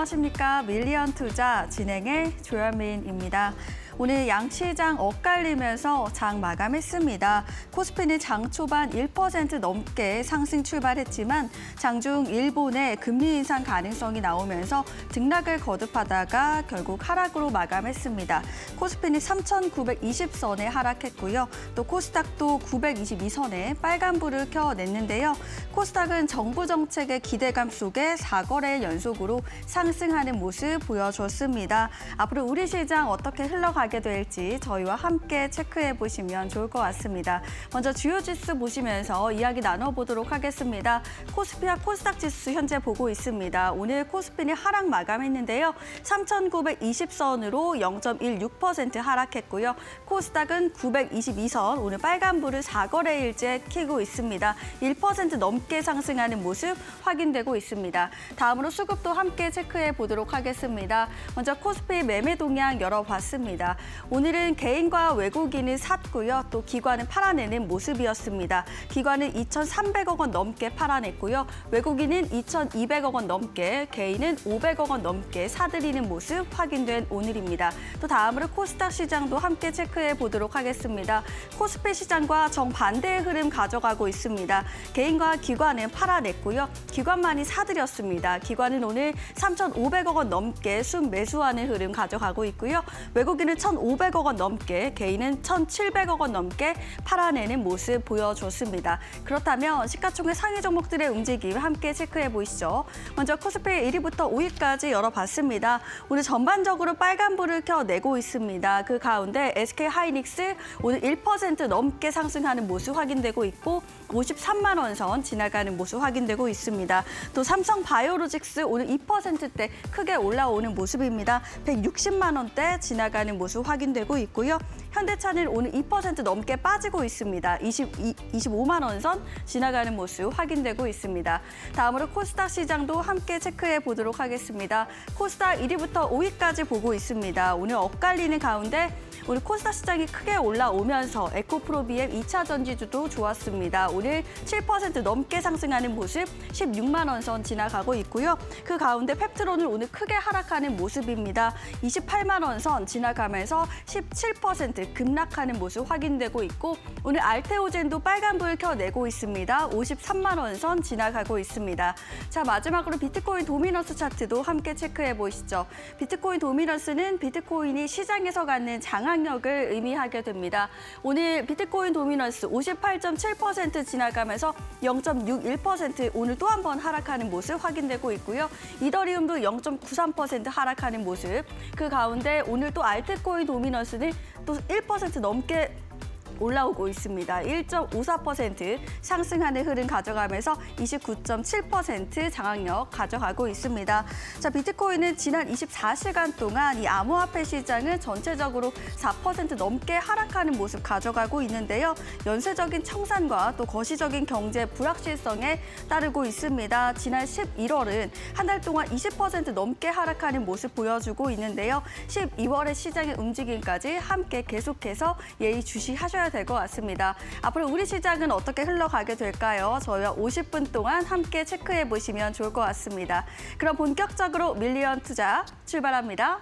안녕하십니까. 밀리언 투자 진행의 조현민입니다. 오늘 양시장 엇갈리면서 장 마감했습니다. 코스피는 장 초반 1% 넘게 상승 출발했지만 장중 일본의 금리 인상 가능성이 나오면서 등락을 거듭하다가 결국 하락으로 마감했습니다. 코스피는 3,920선에 하락했고요. 또 코스닥도 922선에 빨간불을 켜냈는데요. 코스닥은 정부 정책의 기대감 속에 4거래 연속으로 상승하는 모습 보여줬습니다. 앞으로 우리 시장 어떻게 흘러가게 될지 저희와 함께 체크해 보시면 좋을 것 같습니다. 먼저 주요 지수 보시면서 이야기 나눠보도록 하겠습니다. 코스피와 코스닥 지수 현재 보고 있습니다. 오늘 코스피는 하락 마감했는데요. 3,920선으로 0.16% 하락했고요. 코스닥은 922선, 오늘 빨간불을 4거래일째 켜고 있습니다. 1% 넘게 상승하는 모습 확인되고 있습니다. 다음으로 수급도 함께 체크해 보도록 하겠습니다. 먼저 코스피 매매 동향 열어봤습니다. 오늘은 개인과 외국인은 샀고요. 또 기관은 팔아내는 모습이었습니다. 기관은 2,300억 원 넘게 팔아냈고요. 외국인은 2,200억 원 넘게, 개인은 500억 원 넘게 사들이는 모습 확인된 오늘입니다. 또 다음으로 코스닥 시장도 함께 체크해 보도록 하겠습니다. 코스피 시장과 정반대의 흐름 가져가고 있습니다. 개인과 기관은 팔아냈고요. 기관만이 사들였습니다. 기관은 오늘 3,500억 원 넘게 순매수하는 흐름 가져가고 있고요. 외국인은 1,500억 원 넘게, 개인은 1,700억 원 넘게 팔아내는 모습 보여줬습니다. 그렇다면 시가총액 상위 종목들의 움직임 함께 체크해 보시죠. 먼저 코스피 1위부터 5위까지 열어봤습니다. 오늘 전반적으로 빨간불을 켜내고 있습니다. 그 가운데 SK하이닉스 오늘 1% 넘게 상승하는 모습 확인되고 있고 53만 원 선 지나가는 모습 확인되고 있습니다. 또 삼성바이오로직스 오늘 2%대 크게 올라오는 모습입니다. 160만 원대 지나가는 모습 확인되고 있고요. 현대차는 오늘 2% 넘게 빠지고 있습니다. 25만 원 선 지나가는 모습 확인되고 있습니다. 다음으로 코스닥 시장도 함께 체크해 보도록 하겠습니다. 코스닥 1위부터 5위까지 보고 있습니다. 오늘 엇갈리는 가운데 오늘 코스닥 시장이 크게 올라오면서 에코프로비엠 2차 전지주도 좋았습니다. 오늘 7% 넘게 상승하는 모습, 16만 원 선 지나가고 있고요. 그 가운데 펩트론은 오늘 크게 하락하는 모습입니다. 28만 원 선 지나가면서 17% 급락하는 모습 확인되고 있고 오늘 알테오젠도 빨간불 켜내고 있습니다. 53만 원 선 지나가고 있습니다. 자, 마지막으로 비트코인 도미넌스 차트도 함께 체크해 보시죠. 비트코인 도미넌스는 비트코인이 시장에서 갖는 장악력을 의미하게 됩니다. 오늘 비트코인 도미넌스 58.7% 지나가면서 0.61% 오늘 또 한 번 하락하는 모습 확인되고 있고요. 이더리움도 0.93% 하락하는 모습. 그 가운데 오늘 또 알트코인 도미넌스는 또 1% 넘게 올라오고 있습니다. 1.54% 상승하는 흐름 가져가면서 29.7% 장악력 가져가고 있습니다. 자, 비트코인은 지난 24시간 동안 이 암호화폐 시장은 전체적으로 4% 넘게 하락하는 모습 가져가고 있는데요. 연쇄적인 청산과 또 거시적인 경제 불확실성에 따르고 있습니다. 지난 11월은 한 달 동안 20% 넘게 하락하는 모습 보여주고 있는데요. 12월의 시장의 움직임까지 함께 계속해서 예의주시하셔야 될 것 같습니다. 앞으로 우리 시장은 어떻게 흘러가게 될까요? 저희와 50분 동안 함께 체크해 보시면 좋을 것 같습니다. 그럼 본격적으로 밀리언 투자 출발합니다.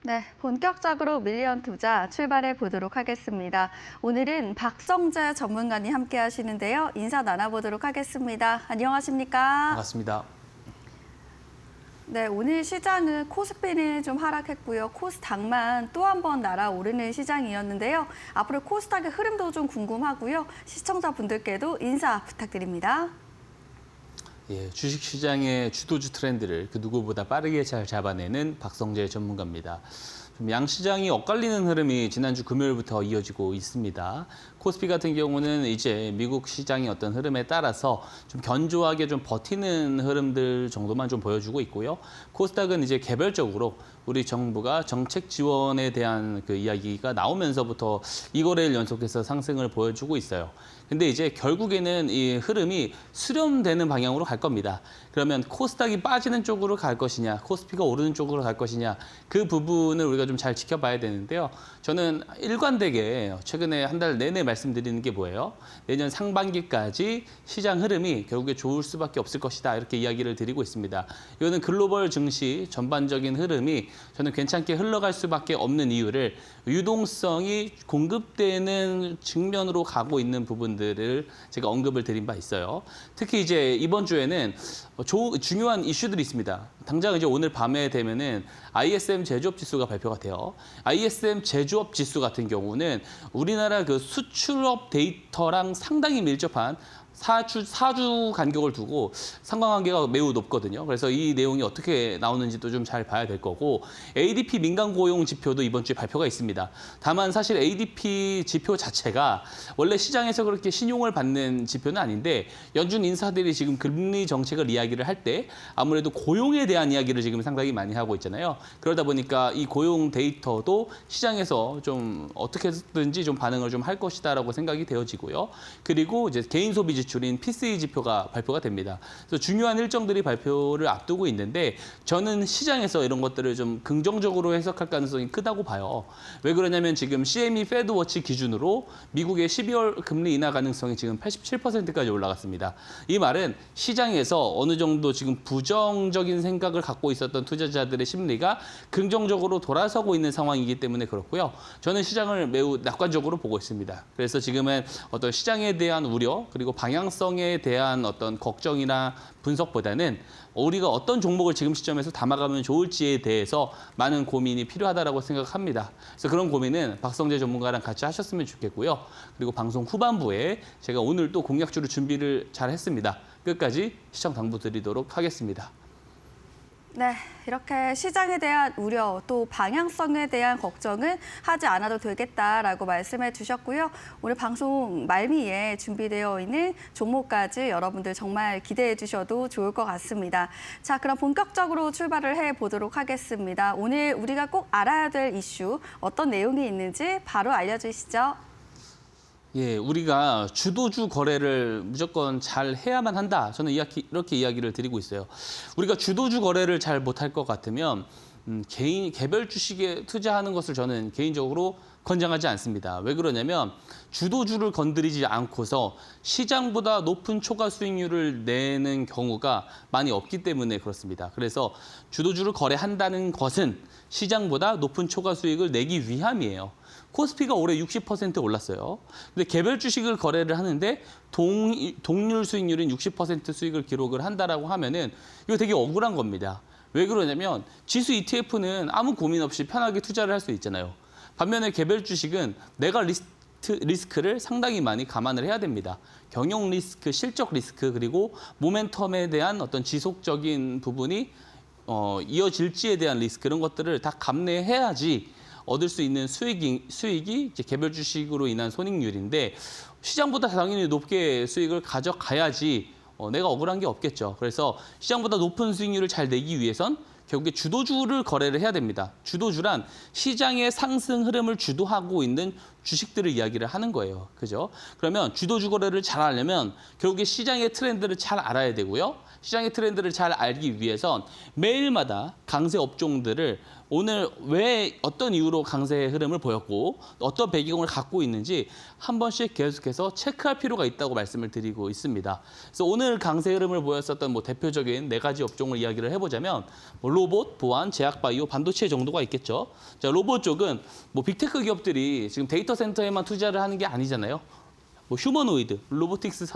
네, 본격적으로 밀리언 투자 출발해 보도록 하겠습니다. 오늘은 박성재 전문가님 함께 하시는데요. 인사 나눠보도록 하겠습니다. 안녕하십니까? 반갑습니다. 네, 오늘 시장은 코스피는 좀 하락했고요. 코스닥만 또 한 번 날아오르는 시장이었는데요. 앞으로 코스닥의 흐름도 좀 궁금하고요. 시청자분들께도 인사 부탁드립니다. 예, 주식시장의 주도주 트렌드를 그 누구보다 빠르게 잘 잡아내는 박성재 전문가입니다. 좀 양시장이 엇갈리는 흐름이 지난주 금요일부터 이어지고 있습니다. 코스피 같은 경우는 이제 미국 시장의 어떤 흐름에 따라서 좀 견조하게 좀 버티는 흐름들 정도만 좀 보여주고 있고요. 코스닥은 이제 개별적으로 우리 정부가 정책 지원에 대한 그 이야기가 나오면서부터 2거래일 연속해서 상승을 보여주고 있어요. 근데 이제 결국에는 이 흐름이 수렴되는 방향으로 갈 겁니다. 그러면 코스닥이 빠지는 쪽으로 갈 것이냐, 코스피가 오르는 쪽으로 갈 것이냐, 그 부분을 우리가 좀 잘 지켜봐야 되는데요. 저는 일관되게 최근에 한 달 내내 말씀드리는 게 뭐예요? 내년 상반기까지 시장 흐름이 결국에 좋을 수밖에 없을 것이다. 이렇게 이야기를 드리고 있습니다. 이거는 글로벌 증시 전반적인 흐름이 저는 괜찮게 흘러갈 수밖에 없는 이유를 유동성이 공급되는 측면으로 가고 있는 부분들을 제가 언급을 드린 바 있어요. 특히 이제 이번 주에는 중요한 이슈들이 있습니다. 당장 이제 오늘 밤에 되면은 ISM 제조업 지수가 발표가 돼요. ISM 제조업 지수 같은 경우는 우리나라 그 수출업 데이터랑 상당히 밀접한 4주 간격을 두고 상관관계가 매우 높거든요. 그래서 이 내용이 어떻게 나오는지도 좀 잘 봐야 될 거고, ADP 민간 고용 지표도 이번 주에 발표가 있습니다. 다만 사실 ADP 지표 자체가 원래 시장에서 그렇게 신용을 받는 지표는 아닌데, 연준 인사들이 지금 금리 정책을 이야기를 할 때 아무래도 고용에 대한 이야기를 지금 상당히 많이 하고 있잖아요. 그러다 보니까 이 고용 데이터도 시장에서 좀 어떻게든지 좀 반응을 좀 할 것이다라고 생각이 되어지고요. 그리고 이제 개인 소비 지출인 PCE 지표가 발표가 됩니다. 그래서 중요한 일정들이 발표를 앞두고 있는데, 저는 시장에서 이런 것들을 좀 긍정적으로 해석할 가능성이 크다고 봐요. 왜 그러냐면 지금 CME 패드워치 기준으로 미국의 12월 금리 인하 가능성이 지금 87%까지 올라갔습니다. 이 말은 시장에서 어느 정도 지금 부정적인 생각을 갖고 있었던 투자자들의 심리가 긍정적으로 돌아서고 있는 상황이기 때문에 그렇고요. 저는 시장을 매우 낙관적으로 보고 있습니다. 그래서 지금은 어떤 시장에 대한 우려, 그리고 방향성에 대한 어떤 걱정이나 분석보다는 우리가 어떤 종목을 지금 시점에서 담아가면 좋을지에 대해서 많은 고민이 필요하다고 생각합니다. 그래서 그런 고민은 박성재 전문가랑 같이 하셨으면 좋겠고요. 그리고 방송 후반부에 제가 오늘 또 공약주를 준비를 잘 했습니다. 끝까지 시청 당부드리도록 하겠습니다. 네, 이렇게 시장에 대한 우려, 또 방향성에 대한 걱정은 하지 않아도 되겠다라고 말씀해 주셨고요. 오늘 방송 말미에 준비되어 있는 종목까지 여러분들 정말 기대해 주셔도 좋을 것 같습니다. 자, 그럼 본격적으로 출발을 해 보도록 하겠습니다. 오늘 우리가 꼭 알아야 될 이슈, 어떤 내용이 있는지 바로 알려주시죠. 예, 우리가 주도주 거래를 무조건 잘 해야만 한다. 저는 이렇게 이야기를 드리고 있어요. 우리가 주도주 거래를 잘 못할 것 같으면 개별 주식에 투자하는 것을 저는 개인적으로 권장하지 않습니다. 왜 그러냐면 주도주를 건드리지 않고서 시장보다 높은 초과 수익률을 내는 경우가 많이 없기 때문에 그렇습니다. 그래서 주도주를 거래한다는 것은 시장보다 높은 초과 수익을 내기 위함이에요. 코스피가 올해 60% 올랐어요. 근데 개별 주식을 거래를 하는데 동률 수익률은 60% 수익을 기록을 한다라고 하면은 이거 되게 억울한 겁니다. 왜 그러냐면 지수 ETF는 아무 고민 없이 편하게 투자를 할 수 있잖아요. 반면에 개별 주식은 내가 리스크를 상당히 많이 감안을 해야 됩니다. 경영 리스크, 실적 리스크, 그리고 모멘텀에 대한 어떤 지속적인 부분이 이어질지에 대한 리스크, 이런 것들을 다 감내해야지 얻을 수 있는 수익이 이제 개별 주식으로 인한 손익률인데, 시장보다 당연히 높게 수익을 가져가야지 내가 억울한 게 없겠죠. 그래서 시장보다 높은 수익률을 잘 내기 위해선 결국에 주도주를 거래를 해야 됩니다. 주도주란 시장의 상승 흐름을 주도하고 있는 주식들을 이야기를 하는 거예요. 그죠? 그러면 주도주 거래를 잘 하려면 결국에 시장의 트렌드를 잘 알아야 되고요. 시장의 트렌드를 잘 알기 위해선 매일마다 강세 업종들을 오늘 왜 어떤 이유로 강세의 흐름을 보였고 어떤 배경을 갖고 있는지 한 번씩 계속해서 체크할 필요가 있다고 말씀을 드리고 있습니다. 그래서 오늘 강세 흐름을 보였었던 뭐 대표적인 4가지 업종을 이야기를 해보자면 뭐 로봇, 보안, 제약바이오, 반도체 정도가 있겠죠. 자, 로봇 쪽은 뭐 빅테크 기업들이 지금 데이터 센터에만 투자를 하는 게 아니잖아요. 뭐 휴머노이드, 로보틱스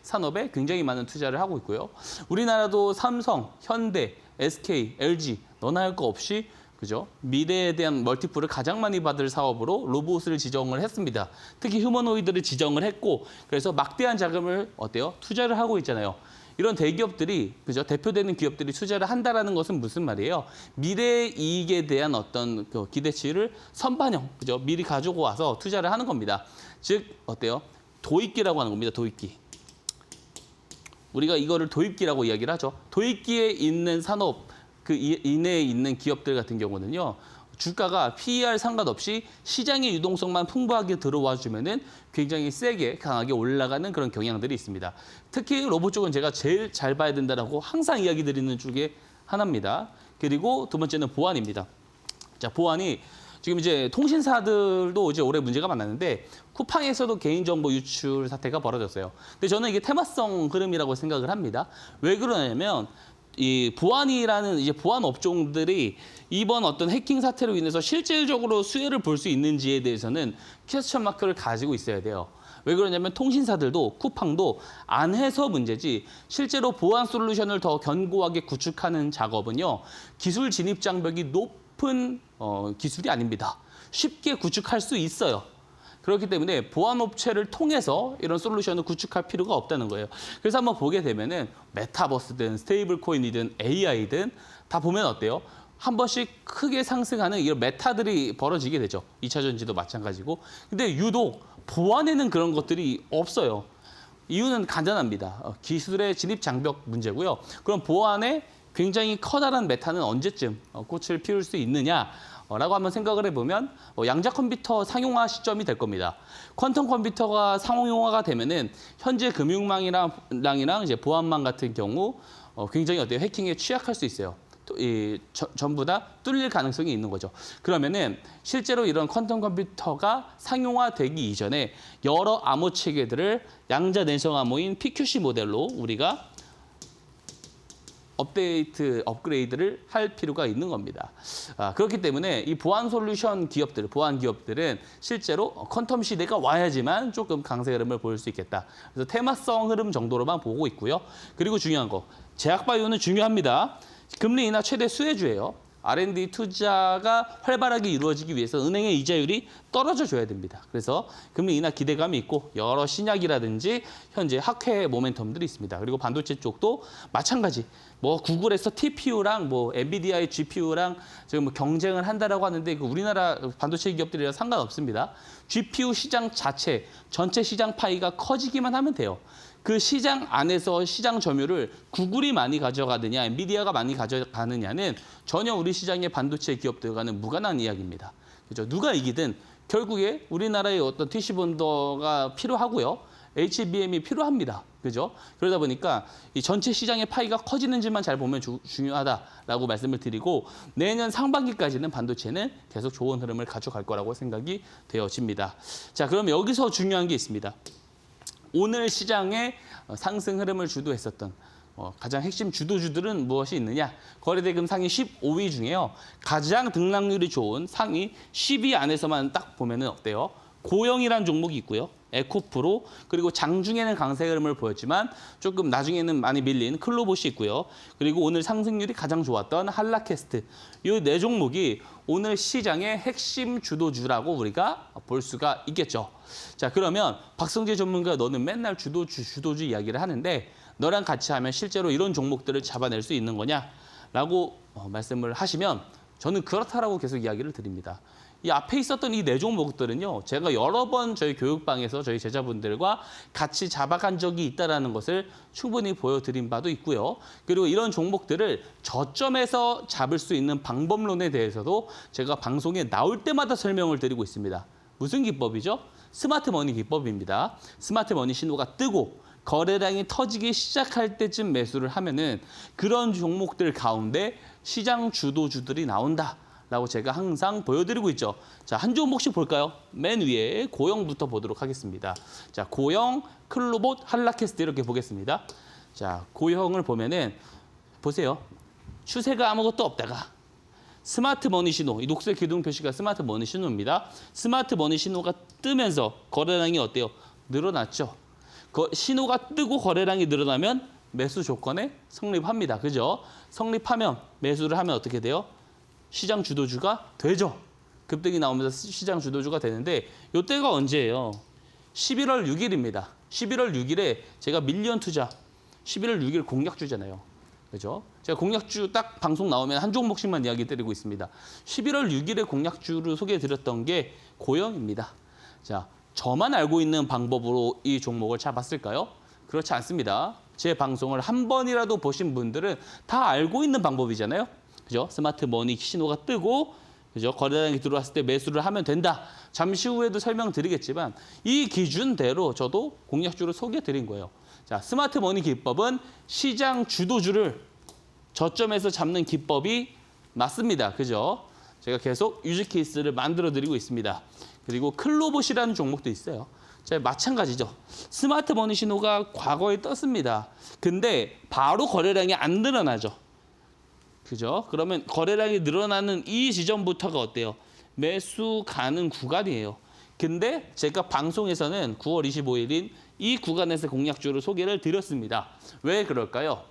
산업에 굉장히 많은 투자를 하고 있고요. 우리나라도 삼성, 현대, SK, LG 너나 할 거 없이 그죠? 미래에 대한 멀티플을 가장 많이 받을 사업으로 로봇을 지정을 했습니다. 특히 휴머노이드를 지정을 했고 그래서 막대한 자금을 어때요? 투자를 하고 있잖아요. 이런 대기업들이 그죠? 대표되는 기업들이 투자를 한다라는 것은 무슨 말이에요? 미래의 이익에 대한 어떤 그 기대치를 선반영, 그죠? 미리 가지고 와서 투자를 하는 겁니다. 즉 어때요? 도입기라고 하는 겁니다. 도입기. 우리가 이거를 도입기라고 이야기를 하죠. 도입기에 있는 산업 그 이내에 있는 기업들 같은 경우는요. 주가가 PER 상관없이 시장의 유동성만 풍부하게 들어와 주면은 굉장히 세게 강하게 올라가는 그런 경향들이 있습니다. 특히 로봇 쪽은 제가 제일 잘 봐야 된다라고 항상 이야기 드리는 쪽에 하나입니다. 그리고 두 번째는 보안입니다. 자, 보안이 지금 이제 통신사들도 이제 올해 문제가 많았는데 쿠팡에서도 개인정보 유출 사태가 벌어졌어요. 근데 저는 이게 테마성 흐름이라고 생각을 합니다. 왜 그러냐면 이 보안이라는 이제 보안 업종들이 이번 어떤 해킹 사태로 인해서 실질적으로 수혜를 볼 수 있는지에 대해서는 퀘스천 마크를 가지고 있어야 돼요. 왜 그러냐면 통신사들도 쿠팡도 안 해서 문제지 실제로 보안 솔루션을 더 견고하게 구축하는 작업은요. 기술 진입 장벽이 높은 기술이 아닙니다. 쉽게 구축할 수 있어요. 그렇기 때문에 보안 업체를 통해서 이런 솔루션을 구축할 필요가 없다는 거예요. 그래서 한번 보게 되면은 메타버스든 스테이블 코인이든 AI든 다 보면 어때요? 한 번씩 크게 상승하는 이런 메타들이 벌어지게 되죠. 2차 전지도 마찬가지고. 근데 유독 보안에는 그런 것들이 없어요. 이유는 간단합니다. 기술의 진입 장벽 문제고요. 그럼 보안에 굉장히 커다란 메타는 언제쯤 꽃을 피울 수 있느냐? 라고 한번 생각을 해보면 양자 컴퓨터 상용화 시점이 될 겁니다. 퀀텀 컴퓨터가 상용화가 되면은 현재 금융망이랑 이제 보안망 같은 경우 굉장히 어때요? 해킹에 취약할 수 있어요. 전부 다 뚫릴 가능성이 있는 거죠. 그러면은 실제로 이런 퀀텀 컴퓨터가 상용화되기 이전에 여러 암호 체계들을 양자 내성 암호인 PQC 모델로 우리가 업그레이드를 할 필요가 있는 겁니다. 그렇기 때문에 이 보안 솔루션 기업들, 보안 기업들은 실제로 퀀텀 시대가 와야지만 조금 강세 흐름을 보일 수 있겠다. 그래서 테마성 흐름 정도로만 보고 있고요. 그리고 중요한 거, 제약바이오는 중요합니다. 금리 인하 최대 수혜주예요. R&D 투자가 활발하게 이루어지기 위해서 은행의 이자율이 떨어져 줘야 됩니다. 그래서 금리 인하 기대감이 있고 여러 신약이라든지 현재 학회 모멘텀들이 있습니다. 그리고 반도체 쪽도 마찬가지. 뭐 구글에서 TPU랑 뭐 엔비디아의 GPU랑 지금 뭐 경쟁을 한다라고 하는데 그 우리나라 반도체 기업들이랑 상관없습니다. GPU 시장 자체 전체 시장 파이가 커지기만 하면 돼요. 그 시장 안에서 시장 점유율을 구글이 많이 가져가느냐, 엔비디아가 많이 가져가느냐는 전혀 우리 시장의 반도체 기업들과는 무관한 이야기입니다. 그죠? 누가 이기든 결국에 우리나라의 어떤 TC 본더가 필요하고요. HBM이 필요합니다. 그죠? 그러다 보니까 이 전체 시장의 파이가 커지는지만 잘 보면 중요하다라고 말씀을 드리고 내년 상반기까지는 반도체는 계속 좋은 흐름을 가져갈 거라고 생각이 되어집니다. 자, 그럼 여기서 중요한 게 있습니다. 오늘 시장의 상승 흐름을 주도했었던 가장 핵심 주도주들은 무엇이 있느냐? 거래대금 상위 15위 중에요. 가장 등락률이 좋은 상위 10위 안에서만 딱 보면은 어때요? 고영이라는 종목이 있고요. 에코프로 그리고 장중에는 강세 흐름을 보였지만 조금 나중에는 많이 밀린 클로봇이 있고요. 그리고 오늘 상승률이 가장 좋았던 한라캐스트. 이 네 종목이 오늘 시장의 핵심 주도주라고 우리가 볼 수가 있겠죠. 자, 그러면 박성재 전문가 너는 맨날 주도주 이야기를 하는데 너랑 같이 하면 실제로 이런 종목들을 잡아낼 수 있는 거냐라고 말씀을 하시면 저는 그렇다라고 계속 이야기를 드립니다. 이 앞에 있었던 이 네 종목들은요. 제가 여러 번 저희 교육방에서 저희 제자분들과 같이 잡아간 적이 있다는 것을 충분히 보여드린 바도 있고요. 그리고 이런 종목들을 저점에서 잡을 수 있는 방법론에 대해서도 제가 방송에 나올 때마다 설명을 드리고 있습니다. 무슨 기법이죠? 스마트 머니 기법입니다. 스마트 머니 신호가 뜨고 거래량이 터지기 시작할 때쯤 매수를 하면은 그런 종목들 가운데 시장 주도주들이 나온다라고 제가 항상 보여드리고 있죠. 자, 한 종목씩 볼까요? 맨 위에 고영부터 보도록 하겠습니다. 자, 고영, 클로봇, 한라캐스트 이렇게 보겠습니다. 자, 고영을 보면은 보세요. 추세가 아무것도 없다가 스마트 머니 신호, 이 녹색 기둥 표시가 스마트 머니 신호입니다. 스마트 머니 신호가 뜨면서 거래량이 어때요? 늘어났죠. 신호가 뜨고 거래량이 늘어나면 매수 조건에 성립합니다. 그죠? 성립하면 매수를 하면 어떻게 돼요? 시장 주도주가 되죠. 급등이 나오면서 시장 주도주가 되는데 이때가 언제예요? 11월 6일입니다. 11월 6일에 제가 밀리언 투자 11월 6일 공약주잖아요. 그죠? 제가 공약주 딱 방송 나오면 한 종목씩만 이야기 드리고 있습니다. 11월 6일에 공약주를 소개해 드렸던 게 고영입니다. 자, 저만 알고 있는 방법으로 이 종목을 잡았을까요? 그렇지 않습니다. 제 방송을 한 번이라도 보신 분들은 다 알고 있는 방법이잖아요. 그죠? 스마트 머니 신호가 뜨고 그죠? 거래량이 들어왔을 때 매수를 하면 된다. 잠시 후에도 설명드리겠지만 이 기준대로 저도 공약주를 소개해 드린 거예요. 자, 스마트 머니 기법은 시장 주도주를 저점에서 잡는 기법이 맞습니다. 그죠? 제가 계속 유지 케이스를 만들어 드리고 있습니다. 그리고 클로봇이라는 종목도 있어요. 자, 마찬가지죠. 스마트 머니 신호가 과거에 떴습니다. 근데 바로 거래량이 안 늘어나죠. 그죠? 그러면 거래량이 늘어나는 이 지점부터가 어때요? 매수 가는 구간이에요. 근데 제가 방송에서는 9월 25일인 이 구간에서 공약주를 소개를 드렸습니다. 왜 그럴까요?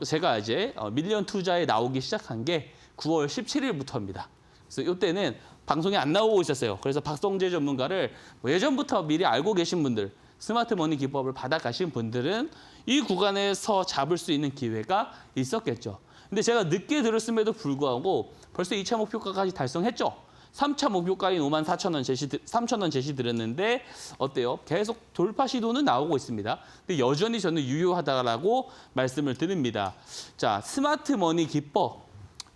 제가 이제 밀리언 투자에 나오기 시작한 게 9월 17일부터입니다. 그래서 이때는 방송에 안 나오고 있었어요. 그래서 박성재 전문가를 예전부터 미리 알고 계신 분들, 스마트 머니 기법을 받아가신 분들은 이 구간에서 잡을 수 있는 기회가 있었겠죠. 근데 제가 늦게 들었음에도 불구하고 벌써 2차 목표가까지 달성했죠. 3차 목표가인 54,000원 제시 드렸는데 어때요? 계속 돌파 시도는 나오고 있습니다. 근데 여전히 저는 유효하다라고 말씀을 드립니다. 자, 스마트 머니 기법,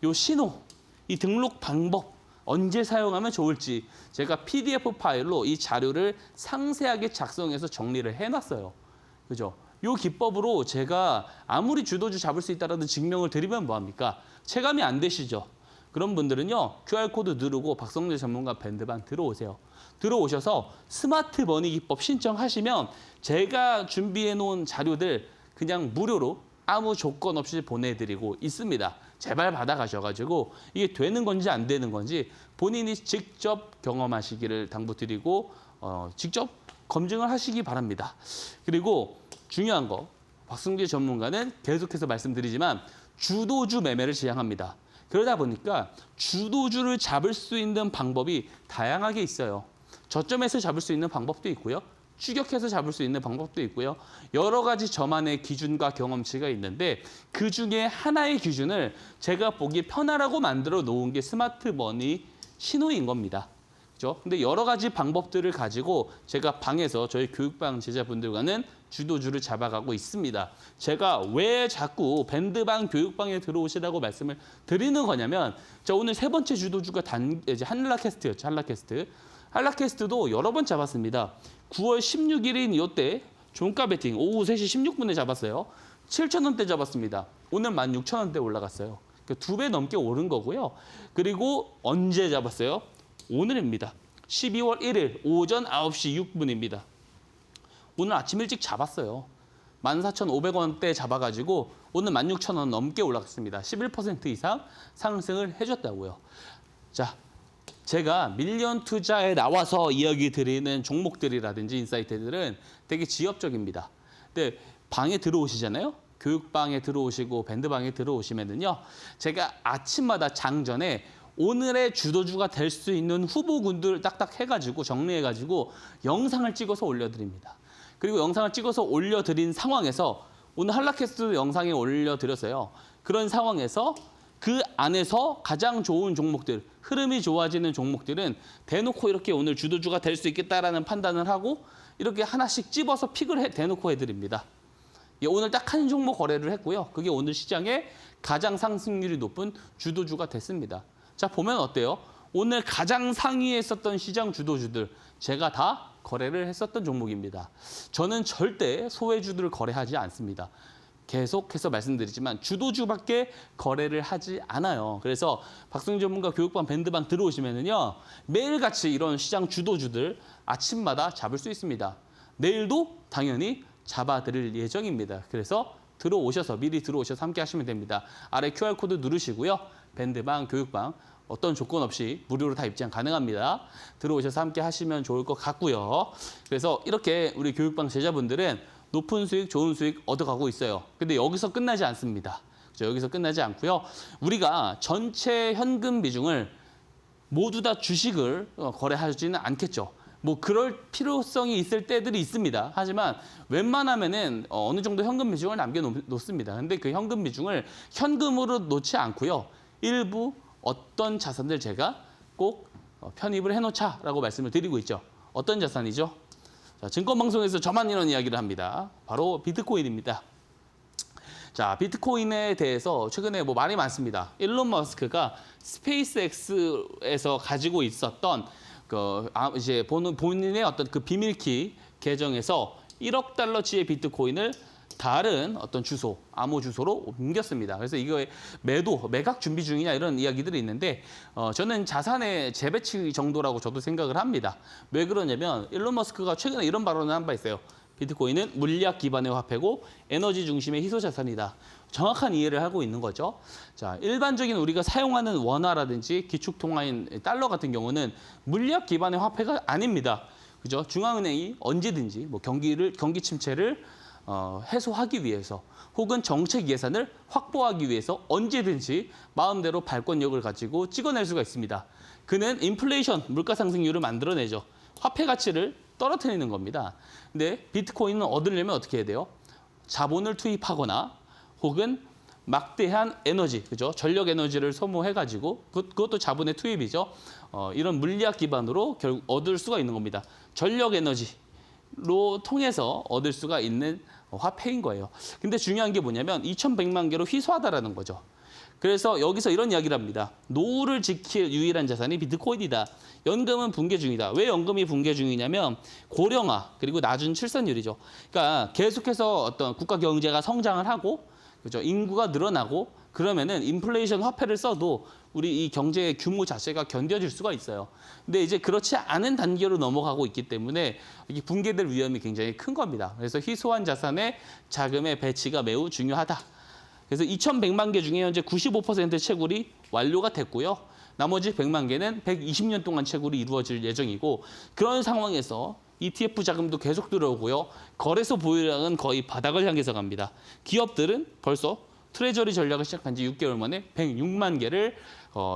요 신호, 이 등록 방법 언제 사용하면 좋을지 제가 PDF 파일로 이 자료를 상세하게 작성해서 정리를 해놨어요. 그죠? 요 기법으로 제가 아무리 주도주 잡을 수 있다라는 증명을 드리면 뭐합니까? 체감이 안 되시죠? 그런 분들은요. QR코드 누르고 박성재 전문가 밴드방 들어오세요. 들어오셔서 스마트 머니 기법 신청하시면 제가 준비해 놓은 자료들 그냥 무료로 아무 조건 없이 보내드리고 있습니다. 제발 받아가셔가지고 이게 되는 건지 안 되는 건지 본인이 직접 경험하시기를 당부드리고 직접 검증을 하시기 바랍니다. 그리고 중요한 거 박성재 전문가는 계속해서 말씀드리지만 주도주 매매를 지향합니다. 그러다 보니까 주도주를 잡을 수 있는 방법이 다양하게 있어요. 저점에서 잡을 수 있는 방법도 있고요. 추격해서 잡을 수 있는 방법도 있고요. 여러 가지 저만의 기준과 경험치가 있는데 그중에 하나의 기준을 제가 보기 편하라고 만들어 놓은 게 스마트 머니 신호인 겁니다. 그죠? 근데 여러 가지 방법들을 가지고 제가 방에서 저희 교육방 제자분들과는 주도주를 잡아가고 있습니다. 제가 왜 자꾸 밴드방 교육방에 들어오시라고 말씀을 드리는 거냐면 자, 오늘 세 번째 주도주가 이제 한라캐스트였죠. 한라캐스트도 여러 번 잡았습니다. 9월 16일인 이때 종가 베팅 오후 3시 16분에 잡았어요. 7,000원대 잡았습니다. 오늘 16,000원대 올라갔어요. 그러니까 2배 넘게 오른 거고요. 그리고 언제 잡았어요? 오늘입니다. 12월 1일 오전 9시 6분입니다. 오늘 아침 일찍 잡았어요. 14,500원대 잡아가지고 오늘 16,000원 넘게 올라갔습니다. 11% 이상 상승을 해줬다고요. 자, 제가 밀리언 투자에 나와서 이야기 드리는 종목들이라든지 인사이트들은 되게 지엽적입니다. 근데 방에 들어오시잖아요. 교육방에 들어오시고 밴드방에 들어오시면은요. 제가 아침마다 장전에 오늘의 주도주가 될 수 있는 후보군들 딱딱 해가지고 정리해가지고 영상을 찍어서 올려드립니다. 그리고 영상을 찍어서 올려드린 상황에서 오늘 한라캐스트 영상에 올려드렸어요. 그런 상황에서 그 안에서 가장 좋은 종목들, 흐름이 좋아지는 종목들은 대놓고 이렇게 오늘 주도주가 될 수 있겠다라는 판단을 하고 이렇게 하나씩 찝어서 픽을 대놓고 해드립니다. 오늘 딱 한 종목 거래를 했고요. 그게 오늘 시장에 가장 상승률이 높은 주도주가 됐습니다. 자, 보면 어때요? 오늘 가장 상위에 있었던 시장 주도주들 제가 다 거래를 했었던 종목입니다. 저는 절대 소외주들을 거래하지 않습니다. 계속해서 말씀드리지만 주도주밖에 거래를 하지 않아요. 그래서 박성준 전문가 교육방 밴드방 들어오시면은요, 매일같이 이런 시장 주도주들 아침마다 잡을 수 있습니다. 내일도 당연히 잡아드릴 예정입니다. 그래서 미리 들어오셔서 함께 하시면 됩니다. 아래 QR코드 누르시고요. 밴드방, 교육방 어떤 조건 없이 무료로 다 입장 가능합니다. 들어오셔서 함께 하시면 좋을 것 같고요. 그래서 이렇게 우리 교육방 제자분들은 높은 수익, 좋은 수익 얻어가고 있어요. 근데 여기서 끝나지 않습니다. 그렇죠? 여기서 끝나지 않고요. 우리가 전체 현금 비중을 모두 다 주식을 거래하지는 않겠죠. 뭐 그럴 필요성이 있을 때들이 있습니다. 하지만 웬만하면은 어느 정도 현금 비중을 남겨놓습니다. 근데 그 현금 비중을 현금으로 놓지 않고요. 일부 어떤 자산들 제가 꼭 편입을 해놓자라고 말씀을 드리고 있죠. 어떤 자산이죠? 자, 증권방송에서 저만 이런 이야기를 합니다. 바로 비트코인입니다. 자, 비트코인에 대해서 최근에 뭐 말이 많습니다. 일론 머스크가 스페이스X에서 가지고 있었던 이제 본인의 어떤 그 비밀키 계정에서 1억 달러치의 비트코인을 다른 어떤 주소, 암호 주소로 옮겼습니다. 그래서 이거에 매각 준비 중이냐 이런 이야기들이 있는데 저는 자산의 재배치 정도라고 저도 생각을 합니다. 왜 그러냐면 일론 머스크가 최근에 이런 발언을 한 바 있어요. 비트코인은 물리학 기반의 화폐고 에너지 중심의 희소 자산이다. 정확한 이해를 하고 있는 거죠. 자, 일반적인 우리가 사용하는 원화라든지 기축통화인 달러 같은 경우는 물리학 기반의 화폐가 아닙니다. 그죠? 중앙은행이 언제든지 뭐 경기 침체를 해소하기 위해서 혹은 정책 예산을 확보하기 위해서 언제든지 마음대로 발권력을 가지고 찍어낼 수가 있습니다. 그는 인플레이션, 물가 상승률을 만들어내죠. 화폐 가치를 떨어뜨리는 겁니다. 근데 비트코인은 얻으려면 어떻게 해야 돼요? 자본을 투입하거나 혹은 막대한 에너지, 그죠? 전력 에너지를 소모해가지고 그것도 자본의 투입이죠. 이런 물리학 기반으로 결국 얻을 수가 있는 겁니다. 전력 에너지로 통해서 얻을 수가 있는 화폐인 거예요. 근데 중요한 게 뭐냐면 2,100만 개로 희소하다라는 거죠. 그래서 여기서 이런 이야기를 합니다. 노후를 지킬 유일한 자산이 비트코인이다. 연금은 붕괴 중이다. 왜 연금이 붕괴 중이냐면 고령화 그리고 낮은 출산율이죠. 그러니까 계속해서 어떤 국가 경제가 성장을 하고 그죠? 인구가 늘어나고 그러면은 인플레이션 화폐를 써도 우리 이 경제의 규모 자체가 견뎌질 수가 있어요. 근데 이제 그렇지 않은 단계로 넘어가고 있기 때문에 이게 붕괴될 위험이 굉장히 큰 겁니다. 그래서 희소한 자산의 자금의 배치가 매우 중요하다. 그래서 2,100만 개 중에 현재 95% 채굴이 완료가 됐고요. 나머지 100만 개는 120년 동안 채굴이 이루어질 예정이고 그런 상황에서 ETF 자금도 계속 들어오고요. 거래소 보유량은 거의 바닥을 향해서 갑니다. 기업들은 벌써 트레저리 전략을 시작한 지 6개월 만에 106만 개를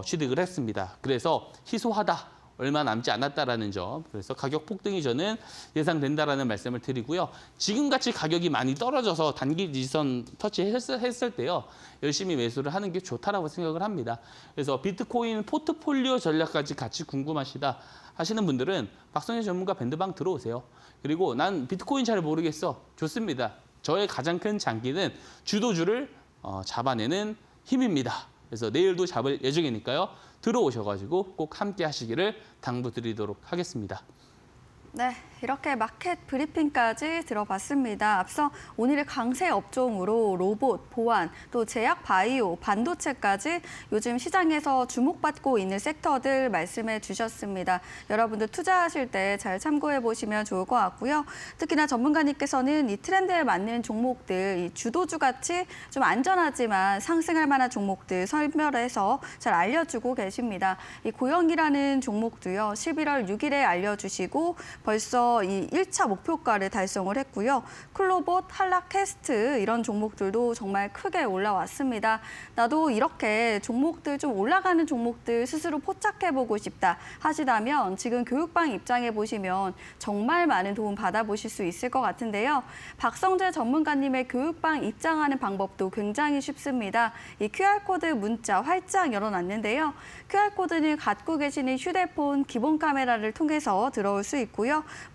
취득을 했습니다. 그래서 희소하다. 얼마 남지 않았다라는 점. 그래서 가격 폭등이 저는 예상된다라는 말씀을 드리고요. 지금같이 가격이 많이 떨어져서 단기 지지선 터치했을 때요. 열심히 매수를 하는 게 좋다라고 생각을 합니다. 그래서 비트코인 포트폴리오 전략까지 같이 궁금하시다 하시는 분들은 박성현 전문가 밴드방 들어오세요. 그리고 난 비트코인 잘 모르겠어. 좋습니다. 저의 가장 큰 장기는 주도주를 잡아내는 힘입니다. 그래서 내일도 잡을 예정이니까요. 들어오셔가지고 꼭 함께 하시기를 당부드리도록 하겠습니다. 네, 이렇게 마켓 브리핑까지 들어봤습니다. 앞서 오늘의 강세 업종으로 로봇, 보안, 또 제약 바이오, 반도체까지 요즘 시장에서 주목받고 있는 섹터들 말씀해 주셨습니다. 여러분들 투자하실 때 잘 참고해 보시면 좋을 것 같고요. 특히나 전문가님께서는 이 트렌드에 맞는 종목들, 이 주도주같이 좀 안전하지만 상승할 만한 종목들 설명해서 잘 알려주고 계십니다. 이 고영이라는 종목도요, 11월 6일에 알려주시고 벌써 이 1차 목표가를 달성을 했고요. 클로봇, 한라캐스트 이런 종목들도 정말 크게 올라왔습니다. 나도 이렇게 종목들 좀 올라가는 종목들 스스로 포착해보고 싶다 하시다면 지금 교육방 입장해 보시면 정말 많은 도움 받아보실 수 있을 것 같은데요. 박성재 전문가님의 교육방 입장하는 방법도 굉장히 쉽습니다. 이 QR코드 문자 활짝 열어놨는데요. QR코드는 갖고 계시는 휴대폰 기본 카메라를 통해서 들어올 수 있고요.